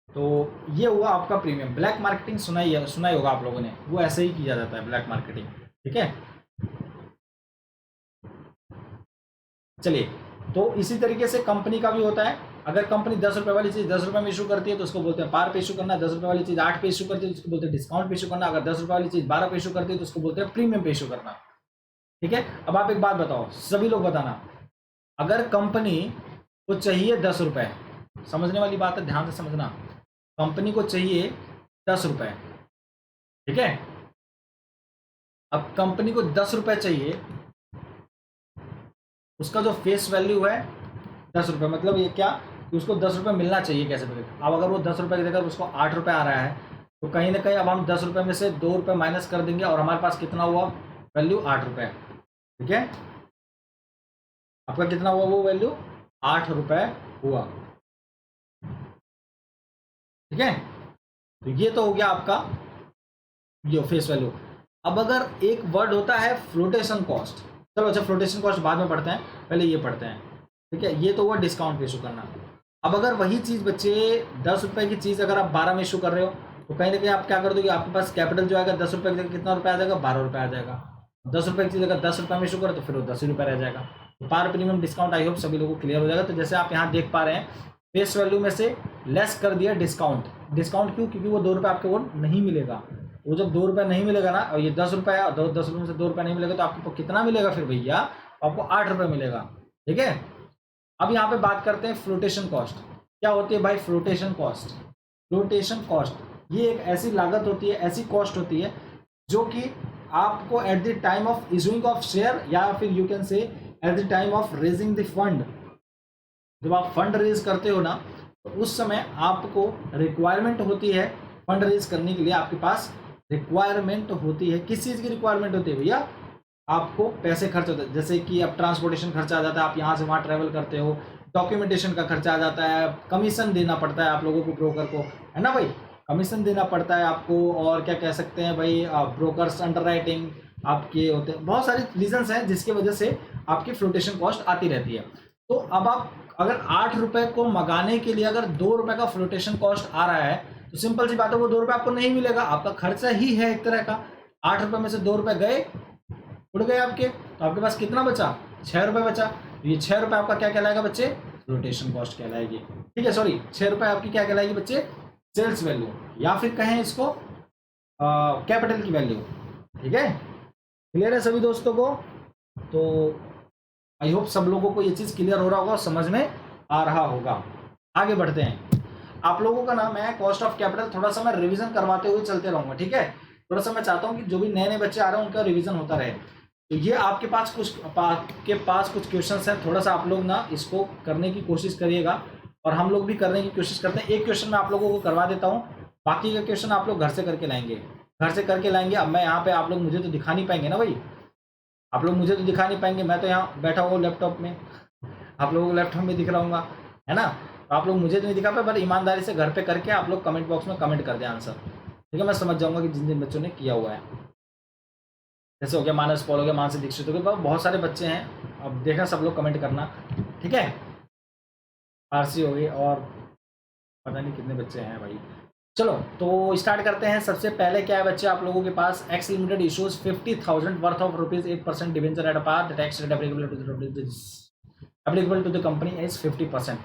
Speaker 1: तो ये हुआ आपका प्रीमियम। ब्लैक मार्केटिंग सुना ही होगा आप लोगों ने, वो ऐसे ही किया जाता है ब्लैक मार्केटिंग, ठीक है। चलिए, तो इसी तरीके से कंपनी का भी होता है। अगर कंपनी 10 रुपये वाली चीज़ 10 रुपये में इशू करती है तो उसको बोलते हैं पार पे इशू करना। 10 रुपये वाली चीज़ 8 पे इशू करती है तो उसको बोलते हैं डिस्काउंट पे इशू करना। अगर 10 रुपये वाली चीज़ 12 पे इशू करती है तो उसको बोलते हैं प्रीमियम पे इशू करना, ठीक है। अब आप एक बात बताओ, सभी लोग बताना, अगर कंपनी को चाहिए 10 रुपये, समझने वाली बात है, ध्यान से समझना, कंपनी को चाहिए 10 रुपये, ठीक है। अब कंपनी को 10 रुपये चाहिए, उसका जो फेस वैल्यू है 10 रुपये, मतलब ये क्या कि उसको 10 रुपये मिलना चाहिए कैसे भी। अब अगर वो 10 रुपये की जगह उसको 8 रुपये आ रहा है, तो कहीं ना कहीं अब हम 10 रुपये में से 2 रुपये माइनस कर देंगे और हमारे पास कितना हुआ वैल्यू, 8 रुपये, ठीक है। आपका कितना हुआ वो वैल्यू, 8 रुपये हुआ, ठीक है। तो ये तो हो गया आपका ये फेस वैल्यू। अब अगर एक वर्ड होता है फ्लोटेशन कॉस्ट, चलो अच्छा फ्लोटेशन कॉस्ट बाद में पढ़ते हैं, पहले ये पढ़ते हैं, ठीक है। ये तो हुआ डिस्काउंट पे इशू करना। अब अगर वही चीज़ बच्चे 10 रुपये की चीज़ अगर आप 12 में इशू कर रहे हो, तो कहीं ना कहीं आप क्या कर दोगे, आपके पास कैपिटल जो आएगा 10 रुपये की जगह कितना रुपये आ जाएगा, 12 रुपये आ जाएगा। 10 रुपये की चीज़ अगर 10 रुपये में इशू करो तो फिर वो 10 ही रुपये रह जाएगा। तो par premium discount I hope सभी लोगों को क्लियर हो जाएगा। तो जैसे आप यहाँ देख पा रहे हैं, फेस वैल्यू में से लेस कर दिया डिस्काउंट। डिस्काउंट क्यों, क्योंकि वो 2 रुपये आपको वो नहीं मिलेगा। वो जब 2 रुपये नहीं मिलेगा ना, और ये 10 रुपये है, 10 रुपये में से 2 रुपये नहीं मिलेगा, तो आपको कितना मिलेगा फिर भैया, आपको 8 रुपये मिलेगा, ठीक है। अब यहाँ पे बात करते हैं फ्लोटेशन कॉस्ट। क्या होती है भाई फ्लोटेशन कॉस्ट? फ्लोटेशन कॉस्ट ये एक ऐसी लागत होती है, ऐसी कॉस्ट होती है जो कि आपको at the time of issuing of share, या फिर यू कैन से at the time of raising the fund, जब आप फंड रेज करते हो ना, तो उस समय आपको रिक्वायरमेंट होती है फंड रेज करने के लिए। आपके पास रिक्वायरमेंट होती है, किस चीज़ की रिक्वायरमेंट होती है भैया, आपको पैसे खर्च होता है। जैसे कि अब ट्रांसपोर्टेशन खर्चा आ जाता है, आप यहाँ से वहाँ ट्रैवल करते हो, डॉक्यूमेंटेशन का खर्चा आ जाता है, कमीशन देना पड़ता है आप लोगों को, ब्रोकर को, है ना भाई, कमीशन देना पड़ता है आपको। और क्या कह सकते हैं भाई, ब्रोकर्स अंडरराइटिंग आपके होते हैं, बहुत सारी रीजंस हैं जिसकी वजह से आपकी फ्लोटेशन कॉस्ट आती रहती है। तो अब आप अगर 8 रुपये को मंगाने के लिए अगर 2 रुपये का फ्लोटेशन कॉस्ट आ रहा है, तो सिंपल सी बात है, वो 2 रुपये आपको नहीं मिलेगा, आपका खर्चा ही है एक तरह का। 8 रुपये में से 2 रुपये गए, उड़ गए आपके, तो आपके पास कितना बचा, 6 रुपये बचा। ये 6 रुपये आपका क्या कहलाएगा बच्चे, फ्लोटेशन कॉस्ट कहलाएगी, ठीक है। सॉरी, 6 रुपये आपकी क्या कहलाएगी बच्चे, सेल्स वैल्यू, या फिर कहें इसको कैपिटल की वैल्यू, ठीक है। क्लियर है सभी दोस्तों को? तो आई होप सब लोगों को ये चीज़ क्लियर हो रहा होगा, समझ में आ रहा होगा। आगे बढ़ते हैं। आप लोगों का ना मैं कॉस्ट ऑफ कैपिटल थोड़ा सा मैं रिवीजन करवाते हुए चलते रहूँगा, ठीक है। थोड़ा सा मैं चाहता हूँ कि जो भी नए नए बच्चे आ रहे हैं उनका रिवीजन होता रहे। तो ये आपके पास कुछ क्वेश्चंस हैं, थोड़ा सा आप लोग ना इसको करने की कोशिश करिएगा, और हम लोग भी करने की कोशिश करते हैं। एक क्वेश्चन मैं आप लोगों को करवा देता हूँ, बाकी का क्वेश्चन आप लोग घर से करके लाएंगे, घर से करके लाएंगे। अब मैं यहाँ पे आप लोग मुझे तो दिखा नहीं पाएंगे ना भाई, आप लोग मुझे तो दिखा नहीं पाएंगे, मैं तो यहाँ बैठा हुआ लैपटॉप में, आप लोगों को लैपटॉप में दिख रहा हूँगा, है ना। तो आप लोग मुझे तो नहीं दिखा पाए, पर ईमानदारी से घर पे करके आप लोग कमेंट बॉक्स में कमेंट कर दें आंसर, ठीक है। मैं समझ जाऊँगा कि जिन जिन बच्चों ने किया हुआ है, जैसे हो गया मानस पॉल, हो गया मानसी दीक्षित, हो गया, बहुत सारे बच्चे हैं। अब देखना सब लोग कमेंट करना, ठीक है। आरसी हो गई, और पता नहीं कितने बच्चे हैं भाई। चलो तो स्टार्ट करते हैं। सबसे पहले क्या है बच्चे, आप लोगों के पास X limited issues 50,000 worth of ₹8% debenture at a par, the tax rate applicable to the company is 50%।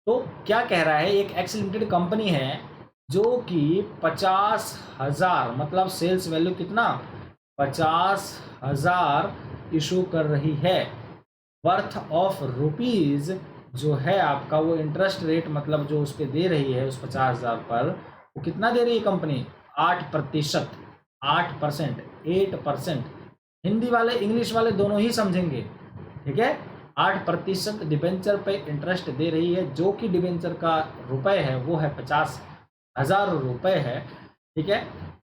Speaker 1: तो क्या कह रहा है, एक एक्स लिमिटेड कंपनी है जो कि 50,000 मतलब सेल्स वैल्यू कितना, 50,000 इशू कर रही है, वर्थ ऑफ रुपीज़ जो है आपका, वो इंटरेस्ट रेट मतलब जो उस पर दे रही है उस 50,000 पर, वो कितना दे रही है कंपनी, 8%, 8%, 8%। हिंदी वाले इंग्लिश वाले दोनों ही समझेंगे, ठीक है। 8% डिबेंचर पे इंटरेस्ट दे रही है, जो कि डिबेंचर का रुपए है वो है 50,000 रुपये है, ठीक है।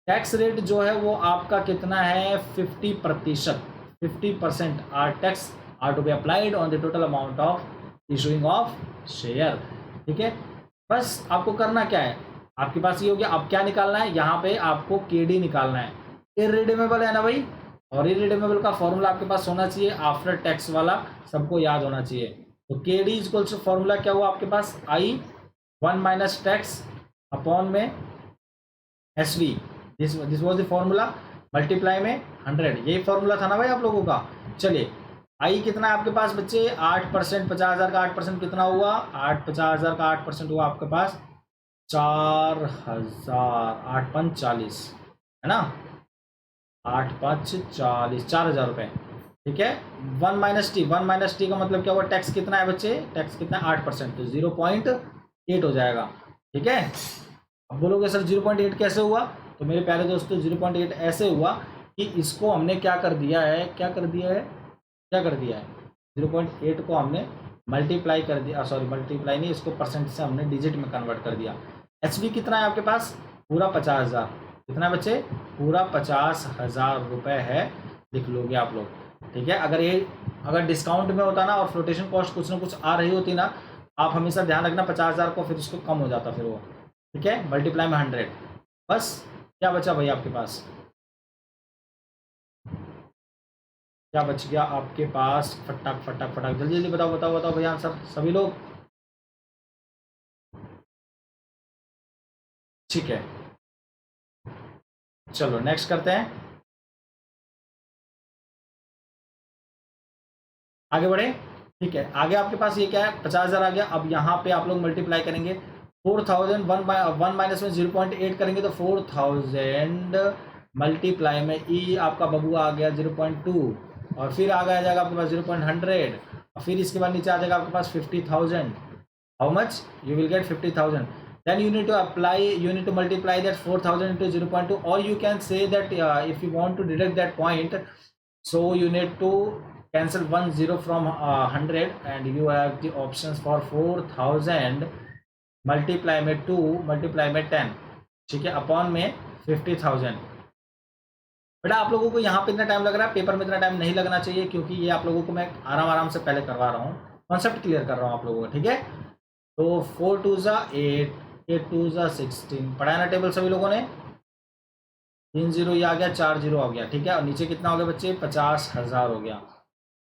Speaker 1: टैक्स रेट जो है वो आपका कितना है, 50%, 50% are tax are to be applied on the total amount of issuing of share, ठीक है। बस आपको करना क्या है, आपके पास ये हो गया। अब क्या निकालना है, यहाँ पे आपको केडी निकालना है। इररिडीमेबल है ना भाई, और इररिडीमेबल का फॉर्मूला आपके पास होना चाहिए आफ्टर टैक्स वाला, सबको याद होना चाहिए। तो K D is equal to formula क्या हुआ आपके पास, आई 1 माइनस टैक्स अपॉन में S we, this was the formula, multiply में 100, यही फॉर्मूला था ना भाई आप लोगों का। चलिए आई कितना है आपके पास बच्चे, 8%, 50,000 का 8% कितना हुआ, 50,000 का 8% हुआ आपके पास 4,000, 8 5 40 है ना, 8 5 40, 4,000 रुपये। ठीक है, 1 माइनस टी, 1 माइनस टी का मतलब क्या हुआ, टैक्स कितना है बच्चे, टैक्स कितना है 8%, तो 0.8 हो जाएगा। ठीक है, अब बोलोगे सर 0.8 कैसे हुआ, तो मेरे प्यारे दोस्तों 0.8 ऐसे हुआ कि इसको हमने क्या कर दिया है, क्या कर दिया है 0.8 को हमने मल्टीप्लाई कर दिया, सॉरी मल्टीप्लाई नहीं, इसको परसेंट से हमने डिजिट में कन्वर्ट कर दिया। एच कितना है आपके पास, पूरा 50,000, कितना है बच्चे, पूरा 50,000 रुपये है, लिख लोगे आप लोग। ठीक है, अगर डिस्काउंट में होता ना और फ्लोटेशन कॉस्ट कुछ ना कुछ आ रही होती ना, आप हमेशा ध्यान रखना 50,000 को, फिर उसको कम हो जाता फिर वो। ठीक है, मल्टीप्लाई में 100, बस क्या बचा भाई आपके पास, क्या बच गया आपके पास, फटाक फटाक फटाक जल्दी जल्दी बताओ बताओ बताओ भैया आंसर सभी लोग। ठीक है, चलो नेक्स्ट करते हैं, आगे बढ़े। ठीक है, आगे आपके पास ये क्या है, 50,000 आ गया। अब यहाँ पे आप लोग मल्टीप्लाई करेंगे, 4,000 1 माइनस में 0.8 करेंगे तो 4,000 मल्टीप्लाई में ई आपका बबुआ आ गया 0.2, और फिर आगे आ जाएगा आपके पास 0.100, और फिर इसके बाद नीचे आ जाएगा आपके पास 50,000। How much you will gate 50,000, then you need to apply, you need to multiply that 4,000 into 0.2, or you can say that if you want to deduct that point, so you need to cancel 1 0 from 100, and you have the options for 4,000 multiply में 2 multiply में 10, ठीक है, upon में 50,000। बेटा आप लोगों को यहाँ पे इतना टाइम लग रहा है, पेपर में इतना टाइम नहीं लगना चाहिए, क्योंकि ये आप लोगों को मैं आराम से पहले करवा रहा हूँ, कॉन्सेप्ट क्लियर कर रहा हूँ आप लोगों को। ठीक है, तो 4 2 8, 8 2 16, पढ़ा है ना टेबल सभी लोगों ने, 3 0 ये आ गया, 4 0 आ गया। ठीक है, और नीचे कितना हो गया बच्चे, 50,000 हो गया।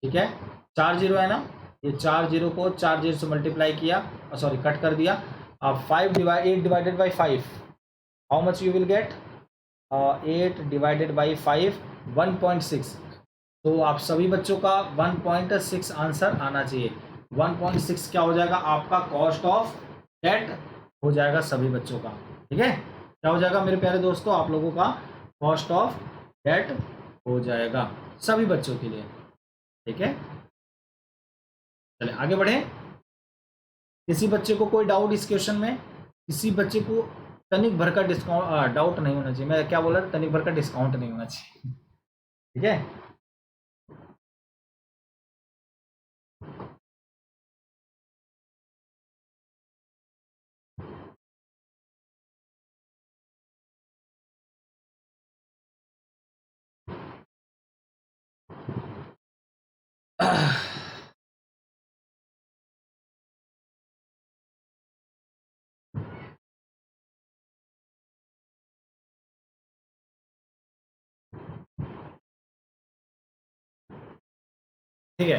Speaker 1: ठीक है, 4 0 है ना, ये 4 0 को 4 0 से मल्टीप्लाई किया, सॉरी कट कर दिया। अब 8 divided by 5, how much you will gate, 8 divided by 5 1.6, तो आप सभी बच्चों का 1.6 आंसर आना चाहिए। 1.6 क्या हो जाएगा आपका, कॉस्ट ऑफ डेट हो जाएगा सभी बच्चों का। ठीक है, क्या हो जाएगा मेरे प्यारे दोस्तों, आप लोगों का कॉस्ट ऑफ डेट हो जाएगा सभी बच्चों के लिए। ठीक है, चलिए आगे बढ़े। किसी बच्चे को कोई डाउट इस क्वेश्चन में, किसी बच्चे को तनिक भर का डिस्काउंट डाउट नहीं होना चाहिए, मैं क्या बोल रहा था, तनिक भर का डिस्काउंट नहीं होना चाहिए। ठीक है, ठीक है,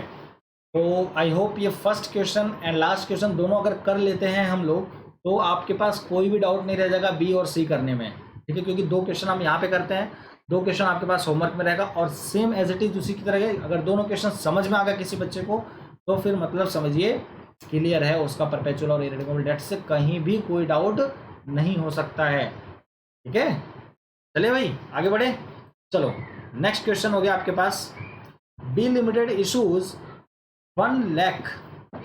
Speaker 1: तो आई होप ये first question and last question दोनों अगर कर लेते हैं हम लोग, तो आपके पास कोई भी डाउट नहीं रह जाएगा बी और सी करने में। ठीक है, क्योंकि 2 क्वेश्चन हम यहाँ पे करते हैं, 2 क्वेश्चन आपके पास होमवर्क में रहेगा, और सेम एज इट इज उसी की तरह है। अगर दोनों क्वेश्चन समझ में आ गया किसी बच्चे को, तो फिर मतलब समझिए क्लियर है, उसका परपेचुअल और इरेडिमेबल डेट से कहीं भी कोई डाउट नहीं हो सकता है। ठीक है, चलिए भाई आगे बढ़े। चलो नेक्स्ट क्वेश्चन हो गया आपके पास, B limited issues 1 lakh,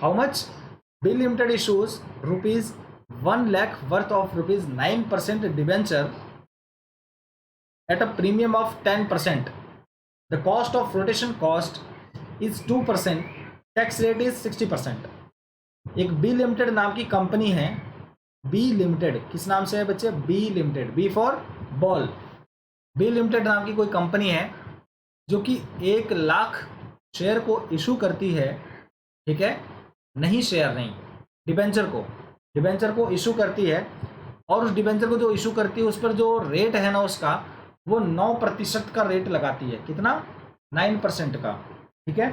Speaker 1: how much, B limited issues ₹1 lakh worth of ₹9% debenture at a premium of 10%. The cost of flotation cost is 2%. Tax rate is 60%. एक बी लिमिटेड नाम की कंपनी है, B limited किस नाम से है बच्चे, B limited, B for ball, B limited नाम की कोई कंपनी है जो कि 1 लाख शेयर को इशू करती है। ठीक है, नहीं शेयर नहीं, डिबेंचर को डिबेंचर को इशू करती है और उस डिबेंचर को जो इशू करती है उस पर जो रेट है ना उसका वो 9% का रेट लगाती है। कितना? 9% का, ठीक है,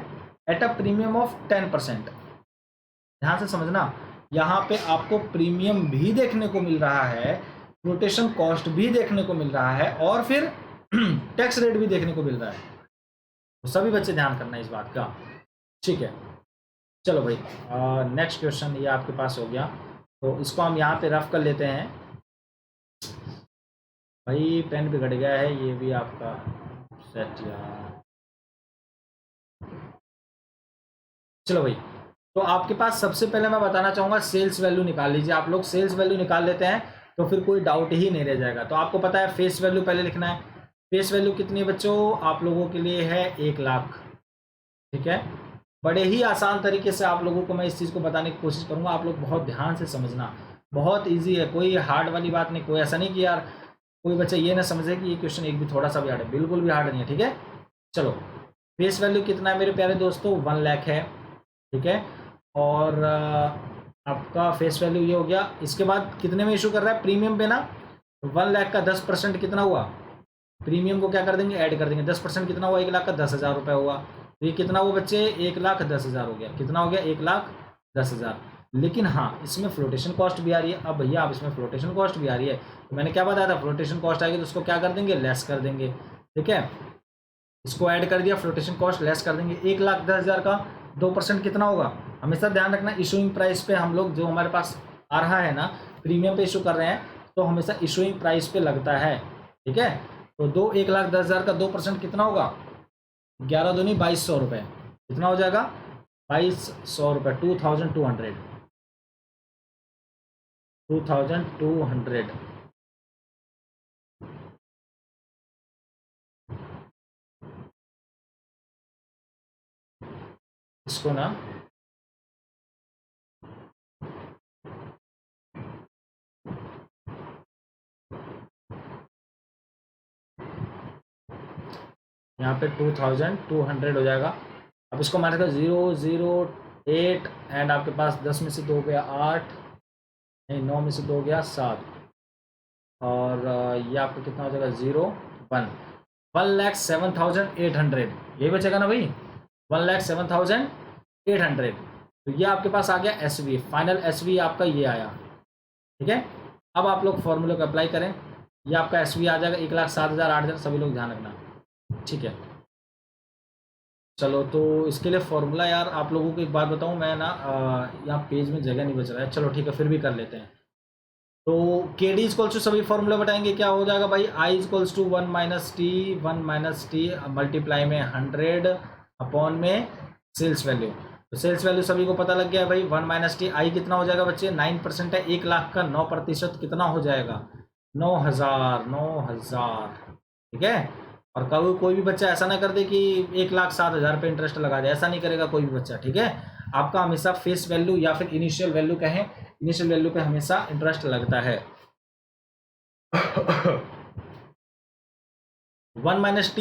Speaker 1: एट अ प्रीमियम ऑफ 10%। ध्यान से समझना, यहाँ पे आपको प्रीमियम भी देखने को मिल रहा है, फ्लोटेशन कॉस्ट भी देखने को मिल रहा है और फिर टैक्स रेट भी देखने को मिल रहा है। तो सभी बच्चे ध्यान करना इस बात का, ठीक है। चलो भाई, नेक्स्ट क्वेश्चन ये आपके पास हो गया, तो इसको हम यहाँ पे रफ कर लेते हैं। भाई पेन भी घट गया है, ये भी आपका सेट यार। चलो भाई, तो आपके पास सबसे पहले मैं बताना चाहूँगा सेल्स वैल्यू निकाल लीजिए। आप लोग सेल्स वैल्यू निकाल लेते हैं तो फिर कोई डाउट ही नहीं रह जाएगा। तो आपको पता है फेस वैल्यू पहले लिखना है। फेस वैल्यू कितनी है बच्चों? आप लोगों के लिए है 1 लाख, ठीक है। बड़े ही आसान तरीके से आप लोगों को मैं इस चीज़ को बताने की कोशिश करूँगा, आप लोग बहुत ध्यान से समझना, बहुत ईजी है, कोई हार्ड वाली बात नहीं। कोई ऐसा नहीं कि यार कोई बच्चा ये ना समझे कि ये क्वेश्चन एक भी थोड़ा सा भी हार्ड है, बिल्कुल भी हार्ड नहीं है, ठीक है। चलो, फेस वैल्यू कितना है मेरे प्यारे दोस्तों? 1 लाख है, ठीक है। और आपका फेस वैल्यू ये हो गया। इसके बाद कितने में इशू कर रहा है? प्रीमियम पे ना। 1 लाख का 10% कितना हुआ? प्रीमियम को क्या कर देंगे? ऐड कर देंगे। 10% कितना हुआ? 1 लाख का 10,000 रुपये हुआ। तो ये कितना हुआ बच्चे? 1,10,000 हो गया। कितना हो गया? 1,10,000। लेकिन हाँ, इसमें फ्लोटेशन कॉस्ट भी आ रही है। अब भैया आप इसमें फ्लोटेशन कॉस्ट भी आ रही है, तो मैंने क्या बताया था? फ्लोटेशन कॉस्ट आएगी तो उसको क्या कर देंगे? लेस कर देंगे, ठीक है। इसको ऐड कर दिया, फ्लोटेशन कॉस्ट लेस कर देंगे। 1,10,000 का 2% कितना होगा? हमेशा ध्यान रखना, इशूइंग प्राइस पे हम लोग जो हमारे पास आ रहा है ना, प्रीमियम पे इशू कर रहे हैं तो हमेशा इशूइंग प्राइस पे लगता है, ठीक है। तो 1,10,000 का 2% कितना होगा? 11 दूनी 2,200 रुपये। कितना हो जाएगा? 2,200 रुपये, 2,200। इसको ना यहाँ पे 2,200 हो जाएगा। अब इसको मारेगा 008 एंड आपके पास 10 में से 2 गया 8, नहीं 9 में से 2 गया 7, और ये आपका कितना हो जाएगा? 1,07,800। यही बचेगा ना भाई? 1,07,800। तो ये आपके पास आ गया एसवी, फाइनल एसवी आपका ये आया, ठीक है। अब आप लोग फॉर्मूले को अप्लाई करें, ये आपका एसवी आ जाएगा 1,07,800। सभी लोग ध्यान रखना, ठीक है। चलो, तो इसके लिए फॉर्मूला यार आप लोगों को एक बात बताऊं मैं ना, यहाँ पेज में जगह नहीं बच रहा है। चलो ठीक है, फिर भी कर लेते हैं। तो के डी इक्वल्स टू, सभी फॉर्मूला बताएंगे, क्या हो जाएगा भाई? I equals to 1 minus T multiply में 100 अपॉन में सेल्स वैल्यू। तो सेल्स वैल्यू सभी को पता लग गया भाई, 1 माइनस टी। आई कितना हो जाएगा बच्चे? 9% है, 1 लाख का 9% कितना हो जाएगा? 9,000, ठीक है। और कभी कोई भी बच्चा ऐसा ना कर दे कि 1,07,000 पे इंटरेस्ट लगा दे, ऐसा नहीं करेगा कोई भी बच्चा, ठीक है। आपका हमेशा फेस वैल्यू या फिर इनिशियल वैल्यू कहें, इनिशियल वैल्यू पे हमेशा इंटरेस्ट लगता है। 1 माइनस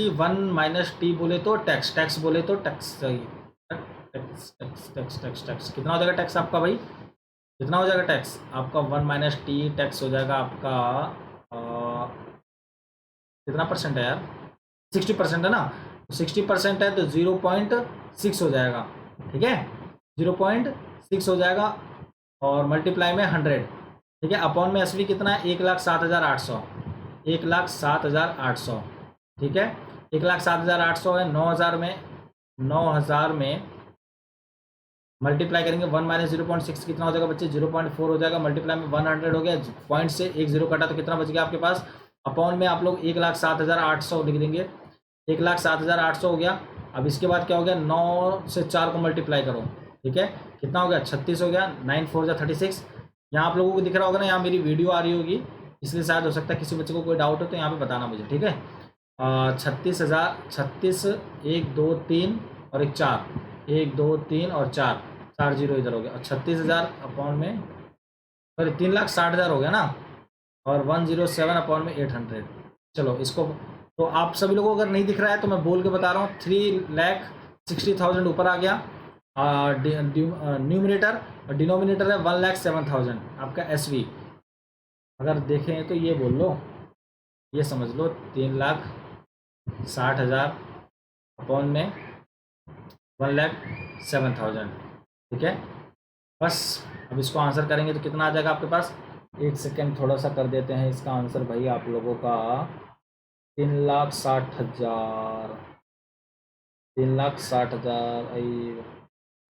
Speaker 1: टी बोले तो टैक्स, टैक्स बोले तो tax, tax tax tax tax tax कितना हो जाएगा टैक्स आपका भाई? कितना हो जाएगा टैक्स आपका? 1 माइनस टी टैक्स हो जाएगा आपका कितना परसेंट है यार? 60% है ना। 60% है तो 0.6 हो जाएगा, ठीक है। 0.6 हो जाएगा और मल्टीप्लाई में 100, ठीक है। अपॉन में एसवी कितना है? 1,07,800, 1,07,800, ठीक है। 1,07,800 है। 9,000 में मल्टीप्लाई करेंगे 1 माइनस 0.6 कितना हो जाएगा बच्चे? 0.4 हो जाएगा। मल्टीप्लाई में 100 हो गया, पॉइंट से 1 0 कटा तो कितना बच गया आपके पास? अपॉन में आप लोग 1,07,800 लिख देंगे। 1,07,800 हो गया। अब इसके बाद क्या हो गया? 9 से 4 को मल्टीप्लाई करो, ठीक है। कितना हो गया? 36 हो गया। 9 4 जा 36। यहाँ आप लोगों को दिख रहा होगा ना, यहाँ मेरी वीडियो आ रही होगी, इसलिए शायद हो सकता है किसी बच्चे को कोई डाउट हो तो यहाँ पे बताना मुझे, ठीक है। 36 1 2 3 और एक 4, 1 2 3 और 4 0 इधर हो गया। और 36,000 अपॉन में, सॉरी 3,60,000 हो गया ना, और 107 अपॉन में 800। चलो इसको, तो आप सभी लोगों को अगर नहीं दिख रहा है तो मैं बोल के बता रहा हूँ, 3,60,000 ऊपर आ गया। न्यूमिनेटर और डिनोमिनेटर है 1,07,000 आपका SV। अगर देखें तो ये बोल लो, ये समझ लो 3,60,000 अपॉन में 1,07,000, ठीक है। बस अब इसको आंसर करेंगे तो कितना आ जाएगा आपके पास। एक सेकेंड थोड़ा सा कर देते हैं इसका आंसर भाई आप लोगों का। 3,60,000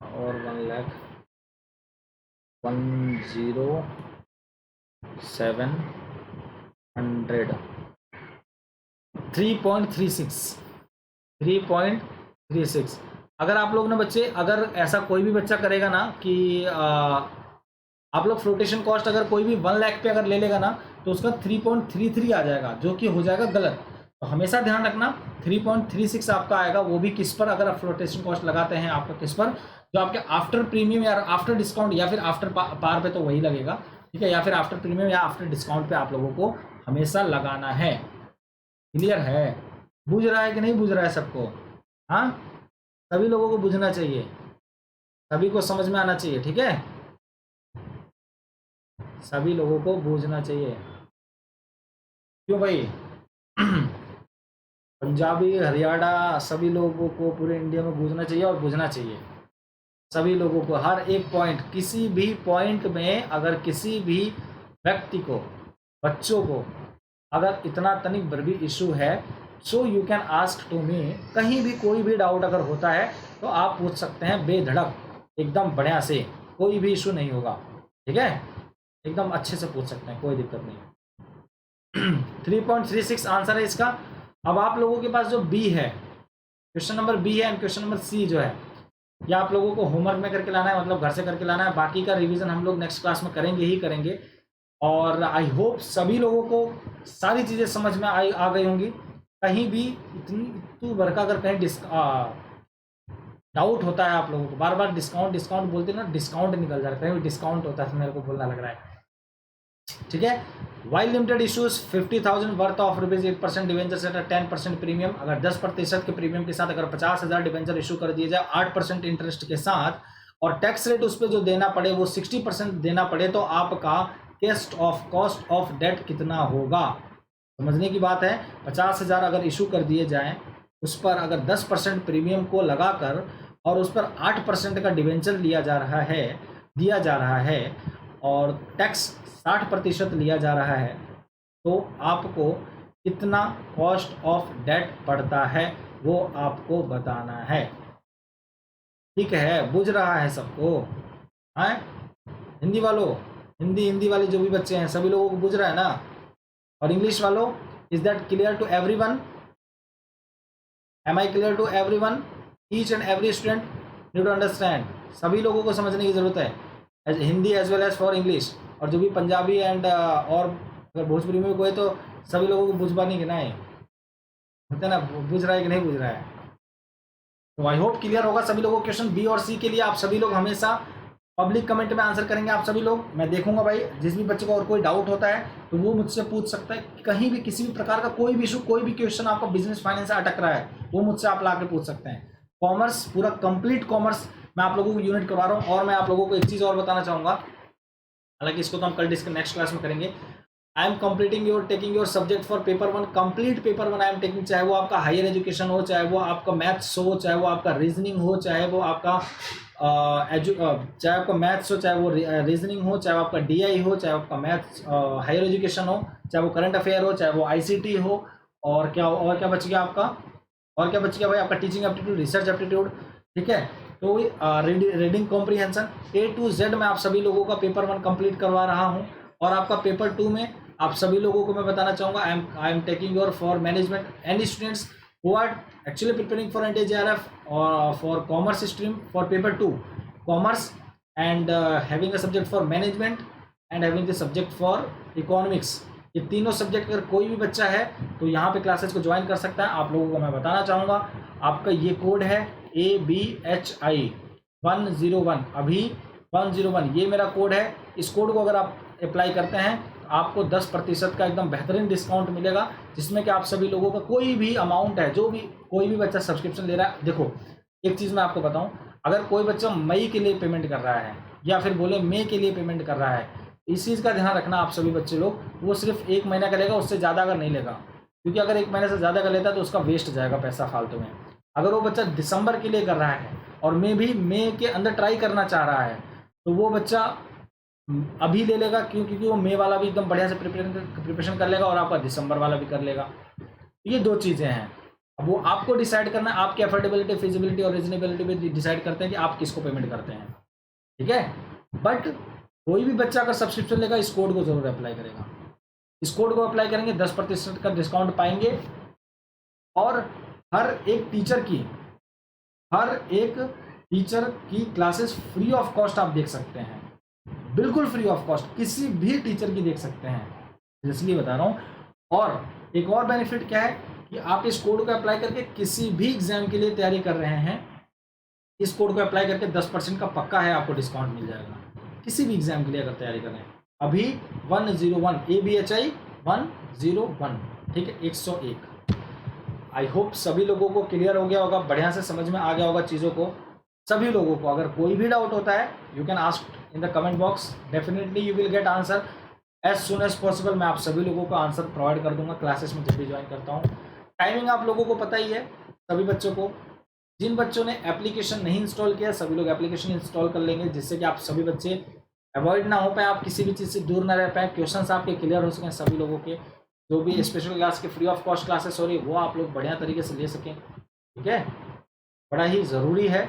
Speaker 1: और 1,10,700 3.36। अगर आप लोग ने बच्चे, अगर ऐसा कोई भी बच्चा करेगा ना कि आप लोग फ्लोटेशन कॉस्ट अगर कोई भी 1 लाख पे अगर ले लेगा ना तो उसका 3.33 आ जाएगा, जो कि हो जाएगा गलत। तो हमेशा ध्यान रखना 3.36 आपका आएगा, वो भी किस पर, अगर आप फ्लोटेशन कॉस्ट लगाते हैं आपका किस पर, जो आपके आफ्टर प्रीमियम या आफ्टर डिस्काउंट या फिर आफ्टर पार पे तो वही लगेगा, ठीक है, या फिर आफ्टर प्रीमियम या आफ्टर डिस्काउंट पे आप लोगों को हमेशा लगाना है। क्लियर है? बुझ रहा है कि नहीं बुझ रहा है सबको? हाँ, सभी लोगों को बुझना चाहिए, सभी को समझ में आना चाहिए, ठीक है, सभी लोगों को बूझना चाहिए। क्यों भाई? पंजाबी, हरियाणा, सभी लोगों को पूरे इंडिया में बूझना चाहिए और बूझना चाहिए सभी लोगों को। हर एक पॉइंट, किसी भी पॉइंट में अगर किसी भी व्यक्ति को, बच्चों को अगर इतना तनिक भर भी इशू है, so you can ask to me. कहीं भी कोई भी डाउट अगर होता है तो आप पूछ सकते हैं बेधड़क, एकदम बढ़िया से, कोई भी इशू नहीं होगा, ठीक है, एकदम अच्छे से पूछ सकते हैं, कोई दिक्कत नहीं। 3.36 आंसर है इसका। अब आप लोगों के पास जो बी है, क्वेश्चन नंबर बी है एंड क्वेश्चन नंबर सी जो है, ये आप लोगों को होमवर्क में करके लाना है, मतलब घर से करके लाना है। बाकी का रिवीजन हम लोग नेक्स्ट क्लास में करेंगे ही करेंगे। और आई होप सभी लोगों को सारी चीज़ें समझ में आ गई होंगी। कहीं भी इतनी भरका अगर कहीं डाउट होता है आप लोगों को, बार बार डिस्काउंट बोलते ना, डिस्काउंट निकल जा रहा है, कहीं भी डिस्काउंट होता है, मेरे को बोलना लग रहा है, ठीक है। While limited issues 50,000 worth of rupees 8% debenture at 10% premium. अगर 10% के प्रीमियम के साथ अगर 50,000 डिवेंचर इशू कर दिए जाए 8% इंटरेस्ट के साथ, और टैक्स रेट उस पर जो देना पड़े वो 60% देना पड़े, तो आपका कॉस्ट ऑफ डेट कितना होगा? समझने की बात है। 50,000 अगर इशू कर दिए जाएं, उस पर अगर 10% प्रीमियम को लगाकर और उस पर 8% का डिवेंचर दिया जा रहा है और टैक्स 60% लिया जा रहा है, तो आपको कितना कॉस्ट ऑफ डेट पड़ता है वो आपको बताना है, ठीक है। बुझ रहा है सबको? हाँ, हिंदी वालों, हिंदी वाले जो भी बच्चे हैं सभी लोगों को बुझ रहा है ना? और इंग्लिश वालों, is that clear to everyone? Am I clear to everyone? Each and every student need to understand. सभी लोगों को समझने की जरूरत है, Hindi as well as for English. और जो भी पंजाबी एंड और अगर भोजपुरी में कोई, तो सभी लोगों को बुझवानी कि नहीं होता ना, बुझ रहा है कि नहीं बुझ रहा है? तो आई होप क्लियर होगा सभी लोगों को। क्वेश्चन बी और सी के लिए आप सभी लोग हमेशा पब्लिक कमेंट में आंसर करेंगे आप सभी लोग। मैं देखूंगा भाई, जिस भी बच्चे को और कोई डाउट होता है तो वो मुझसे पूछ सकता है। कहीं भी किसी भी प्रकार का कोई भी इशू, कोई भी क्वेश्चन आपका बिजनेस फाइनेंस से अटक रहा है, वो मुझसे आप ला के पूछ सकते हैं। कॉमर्स, पूरा कंप्लीट कॉमर्स मैं आप लोगों को यूनिट करवा रहा हूँ। और मैं आप लोगों को एक चीज़ और बताना चाहूँगा, हालांकि इसको तो हम कल नेक्स्ट क्लास में करेंगे। I am taking your subject for paper 1, complete paper 1 I am taking. चाहे वो आपका हायर एजुकेशन हो, चाहे वो आपका मैथ्स हो, चाहे वो आपका रीजनिंग हो, चाहे वो आपका चाहे आपका मैथ्स हो, चाहे वो रीजनिंग हो, चाहे वो आपका DI हो, चाहे आपका मैथ्स हायर एजुकेशन हो, चाहे वो करंट अफेयर हो, चाहे वो ICT हो, और क्या बच गया आपका, और क्या बच गया भाई आपका टीचिंग एप्टीट्यूड, रिसर्च एप्टीट्यूड, ठीक है। तो reading comprehension A to Z मैं आप सभी लोगों का पेपर 1 कंप्लीट करवा रहा हूँ। और आपका पेपर 2 में आप सभी लोगों को मैं बताना चाहूँगा, I am taking your for management any students who are actually preparing for NTJRF or for commerce stream for paper 2 commerce and having a subject for management and having the subject for economics। ये तीनों subject अगर कोई भी बच्चा है तो यहाँ पे क्लासेस को ज्वाइन कर सकता है। आप लोगों को मैं बताना चाहूँगा, आपका ये कोड है ABHI 101, अभी 101 ये मेरा कोड है। इस कोड को अगर आप अप्लाई करते हैं आपको 10% का एकदम बेहतरीन डिस्काउंट मिलेगा, जिसमें कि आप सभी लोगों का कोई भी अमाउंट है, जो भी कोई भी बच्चा सब्सक्रिप्शन ले रहा है। देखो एक चीज़ मैं आपको बताऊं, अगर कोई बच्चा मई के लिए पेमेंट कर रहा है या फिर बोले मई के लिए पेमेंट कर रहा है, इस चीज़ का ध्यान रखना आप सभी बच्चे लोग, वो सिर्फ 1 महीना का लेगा, उससे ज़्यादा अगर नहीं लेगा, क्योंकि अगर 1 महीने से ज़्यादा का लेता है तो उसका वेस्ट जाएगा पैसा फालतू में। अगर वो बच्चा दिसंबर के लिए कर रहा है और मई के अंदर ट्राई करना चाह रहा है, तो वो बच्चा अभी ले लेगा, क्योंकि वो मई वाला भी एकदम बढ़िया से प्रिपरेशन कर लेगा और आपका दिसंबर वाला भी कर लेगा। ये 2 चीज़ें हैं। अब वो आपको डिसाइड करना है, आपकी अफोर्डेबिलिटी, फिजिबिलिटी और रीजनेबिलिटी पे डिसाइड करते हैं कि आप किसको पेमेंट करते हैं, ठीक है। बट कोई भी बच्चा अगर सब्सक्रिप्शन लेगा, इस कोड को जरूर अप्लाई करेगा। इस कोड को अप्लाई करेंगे 10% का डिस्काउंट पाएंगे और हर एक टीचर की क्लासेस फ्री ऑफ कॉस्ट आप देख सकते हैं, बिल्कुल फ्री ऑफ कॉस्ट, किसी भी टीचर की देख सकते हैं, इसलिए बता रहा हूँ। और एक और बेनिफिट क्या है कि आप इस कोड को अप्लाई करके किसी भी एग्जाम के लिए तैयारी कर रहे हैं, इस कोड को अप्लाई करके 10% का पक्का है आपको डिस्काउंट मिल जाएगा, किसी भी एग्जाम के लिए अगर तैयारी कर रहे हैं। अभी 101 ABHI 101, ठीक है, 101। आई होप सभी लोगों को क्लियर हो गया होगा, बढ़िया से समझ में आ गया होगा चीज़ों को सभी लोगों को। अगर कोई भी डाउट होता है, you can ask in the comment box, definitely you will get answer as soon as possible. मैं आप सभी लोगों को आंसर प्रोवाइड कर दूंगा क्लासेस में जब भी ज्वाइन करता हूँ। टाइमिंग आप लोगों को पता ही है, सभी बच्चों को। जिन बच्चों ने एप्लीकेशन नहीं इंस्टॉल किया, सभी लोग एप्लीकेशन इंस्टॉल कर लेंगे, जिससे कि आप सभी बच्चे अवॉइड ना हो पाए, आप किसी भी चीज़ से दूर ना रह पाए, क्वेश्चंस आपके क्लियर हो सकें। सभी लोगों के जो भी स्पेशल क्लास के फ्री ऑफ कॉस्ट क्लासेस हो रही है, वो आप लोग बढ़िया तरीके से ले सकें, ठीक है, बड़ा ही ज़रूरी है।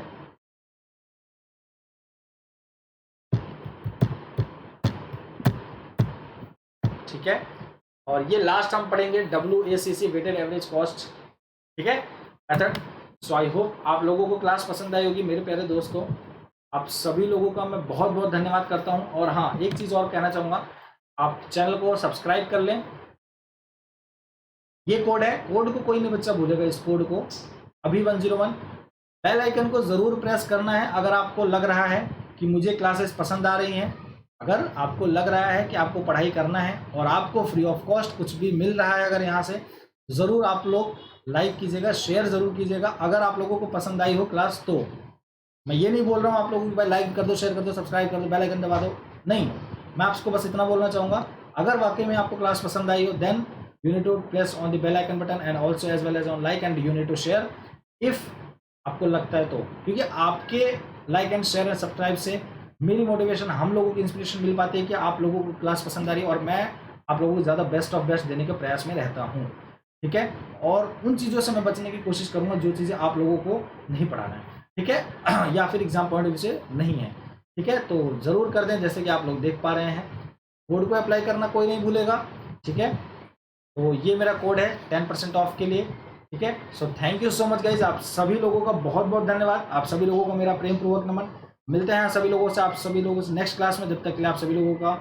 Speaker 1: ठीक है, और ये लास्ट हम पढ़ेंगे WACC वेटेड एवरेज कॉस्ट, ठीक है, मेथड। सो आई होप आप लोगों को क्लास पसंद आई होगी मेरे प्यारे दोस्तों। आप सभी लोगों का मैं बहुत बहुत धन्यवाद करता हूं। और हाँ, एक चीज़ और कहना चाहूँगा, आप चैनल को सब्सक्राइब कर लें। ये कोड है, कोड को कोई नहीं बच्चा भूलेगा, इस कोड को अभी 101 बेल आइकन को ज़रूर प्रेस करना है। अगर आपको लग रहा है कि मुझे क्लासेस पसंद आ रही हैं, अगर आपको लग रहा है कि आपको पढ़ाई करना है और आपको फ्री ऑफ कॉस्ट कुछ भी मिल रहा है अगर यहाँ से, ज़रूर आप लोग लाइक कीजिएगा, शेयर ज़रूर कीजिएगा। अगर आप लोगों को पसंद आई हो क्लास, तो मैं ये नहीं बोल रहा हूँ आप लोगों को भाई लाइक कर दो, शेयर कर दो, सब्सक्राइब कर दो, बेल आइकन दबा दो, नहीं। मैं आपको बस इतना बोलना चाहूँगा, अगर वाकई में आपको क्लास पसंद आई हो, then you need to press on the bell icon button and also as well as on like, and you need to share if आपको लगता है तो, क्योंकि आपके like and share and subscribe से मेरी मोटिवेशन, हम लोगों की इंस्पिरेशन मिल पाती है कि आप लोगों को क्लास पसंद आ रही है और मैं आप लोगों को ज़्यादा बेस्ट ऑफ बेस्ट देने के प्रयास में रहता हूँ, ठीक है। और उन चीज़ों से मैं बचने की कोशिश करूँगा जो चीज़ें आप लोगों को नहीं पढ़ाना है, ठीक है, या फिर एग्जाम पॉइंट ऑफ व्यू से नहीं है, ठीक है। तो ज़रूर कर दें, जैसे कि आप लोग देख पा रहे हैं, कोड को अप्लाई करना कोई नहीं भूलेगा, ठीक है। तो ये मेरा कोड है 10% ऑफ के लिए, ठीक है। So thank you so much guys, आप सभी लोगों का बहुत बहुत धन्यवाद। आप सभी लोगों को मेरा प्रेम पूर्वक नमन। मिलते हैं सभी लोगों से, आप सभी लोगों से नेक्स्ट क्लास में। जब तक के लिए आप सभी लोगों का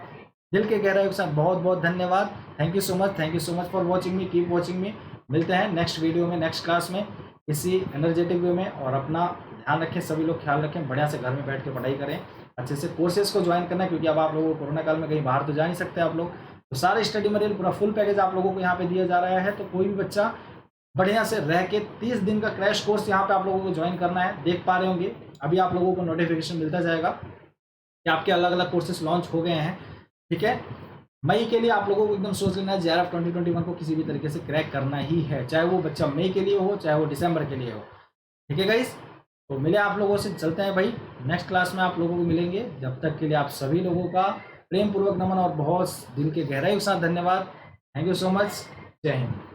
Speaker 1: दिल के गहराई के साथ बहुत बहुत धन्यवाद। Thank you so much for watching me, keep watching मी। मिलते हैं नेक्स्ट वीडियो में, नेक्स्ट क्लास में, किसी एनर्जेटिक वे में। और अपना ध्यान रखें, सभी लोग ख्याल रखें, बढ़िया से घर में बैठ के पढ़ाई करें, अच्छे से कोर्सेज को ज्वाइन करना है, क्योंकि अब आप लोगों को कोरोना काल में कहीं बाहर तो जा नहीं सकते आप लोग, तो सारे स्टडी मटेरियल पूरा फुल पैकेज आप लोगों को यहाँ पे दिया जा रहा है। तो कोई भी बच्चा बढ़िया से रह के 30 दिन का क्रैश कोर्स यहाँ पे आप लोगों को ज्वाइन करना है। देख पा रहे होंगे, अभी आप लोगों को नोटिफिकेशन मिलता जाएगा कि आपके अलग अलग कोर्सेज लॉन्च हो गए हैं, ठीक है। मई के लिए आप लोगों को एकदम सोच लेना है, JRF 2021 को किसी भी तरीके से क्रैक करना ही है, चाहे वो बच्चा मई के लिए हो, चाहे वो दिसंबर के लिए हो, ठीक है गाइस। तो मिले आप लोगों से, चलते हैं भाई, नेक्स्ट क्लास में आप लोगों को मिलेंगे। जब तक के लिए आप सभी लोगों का प्रेम पूर्वक नमन और बहुत दिल के गहराई के साथ धन्यवाद। थैंक यू सो मच, जय हिंद।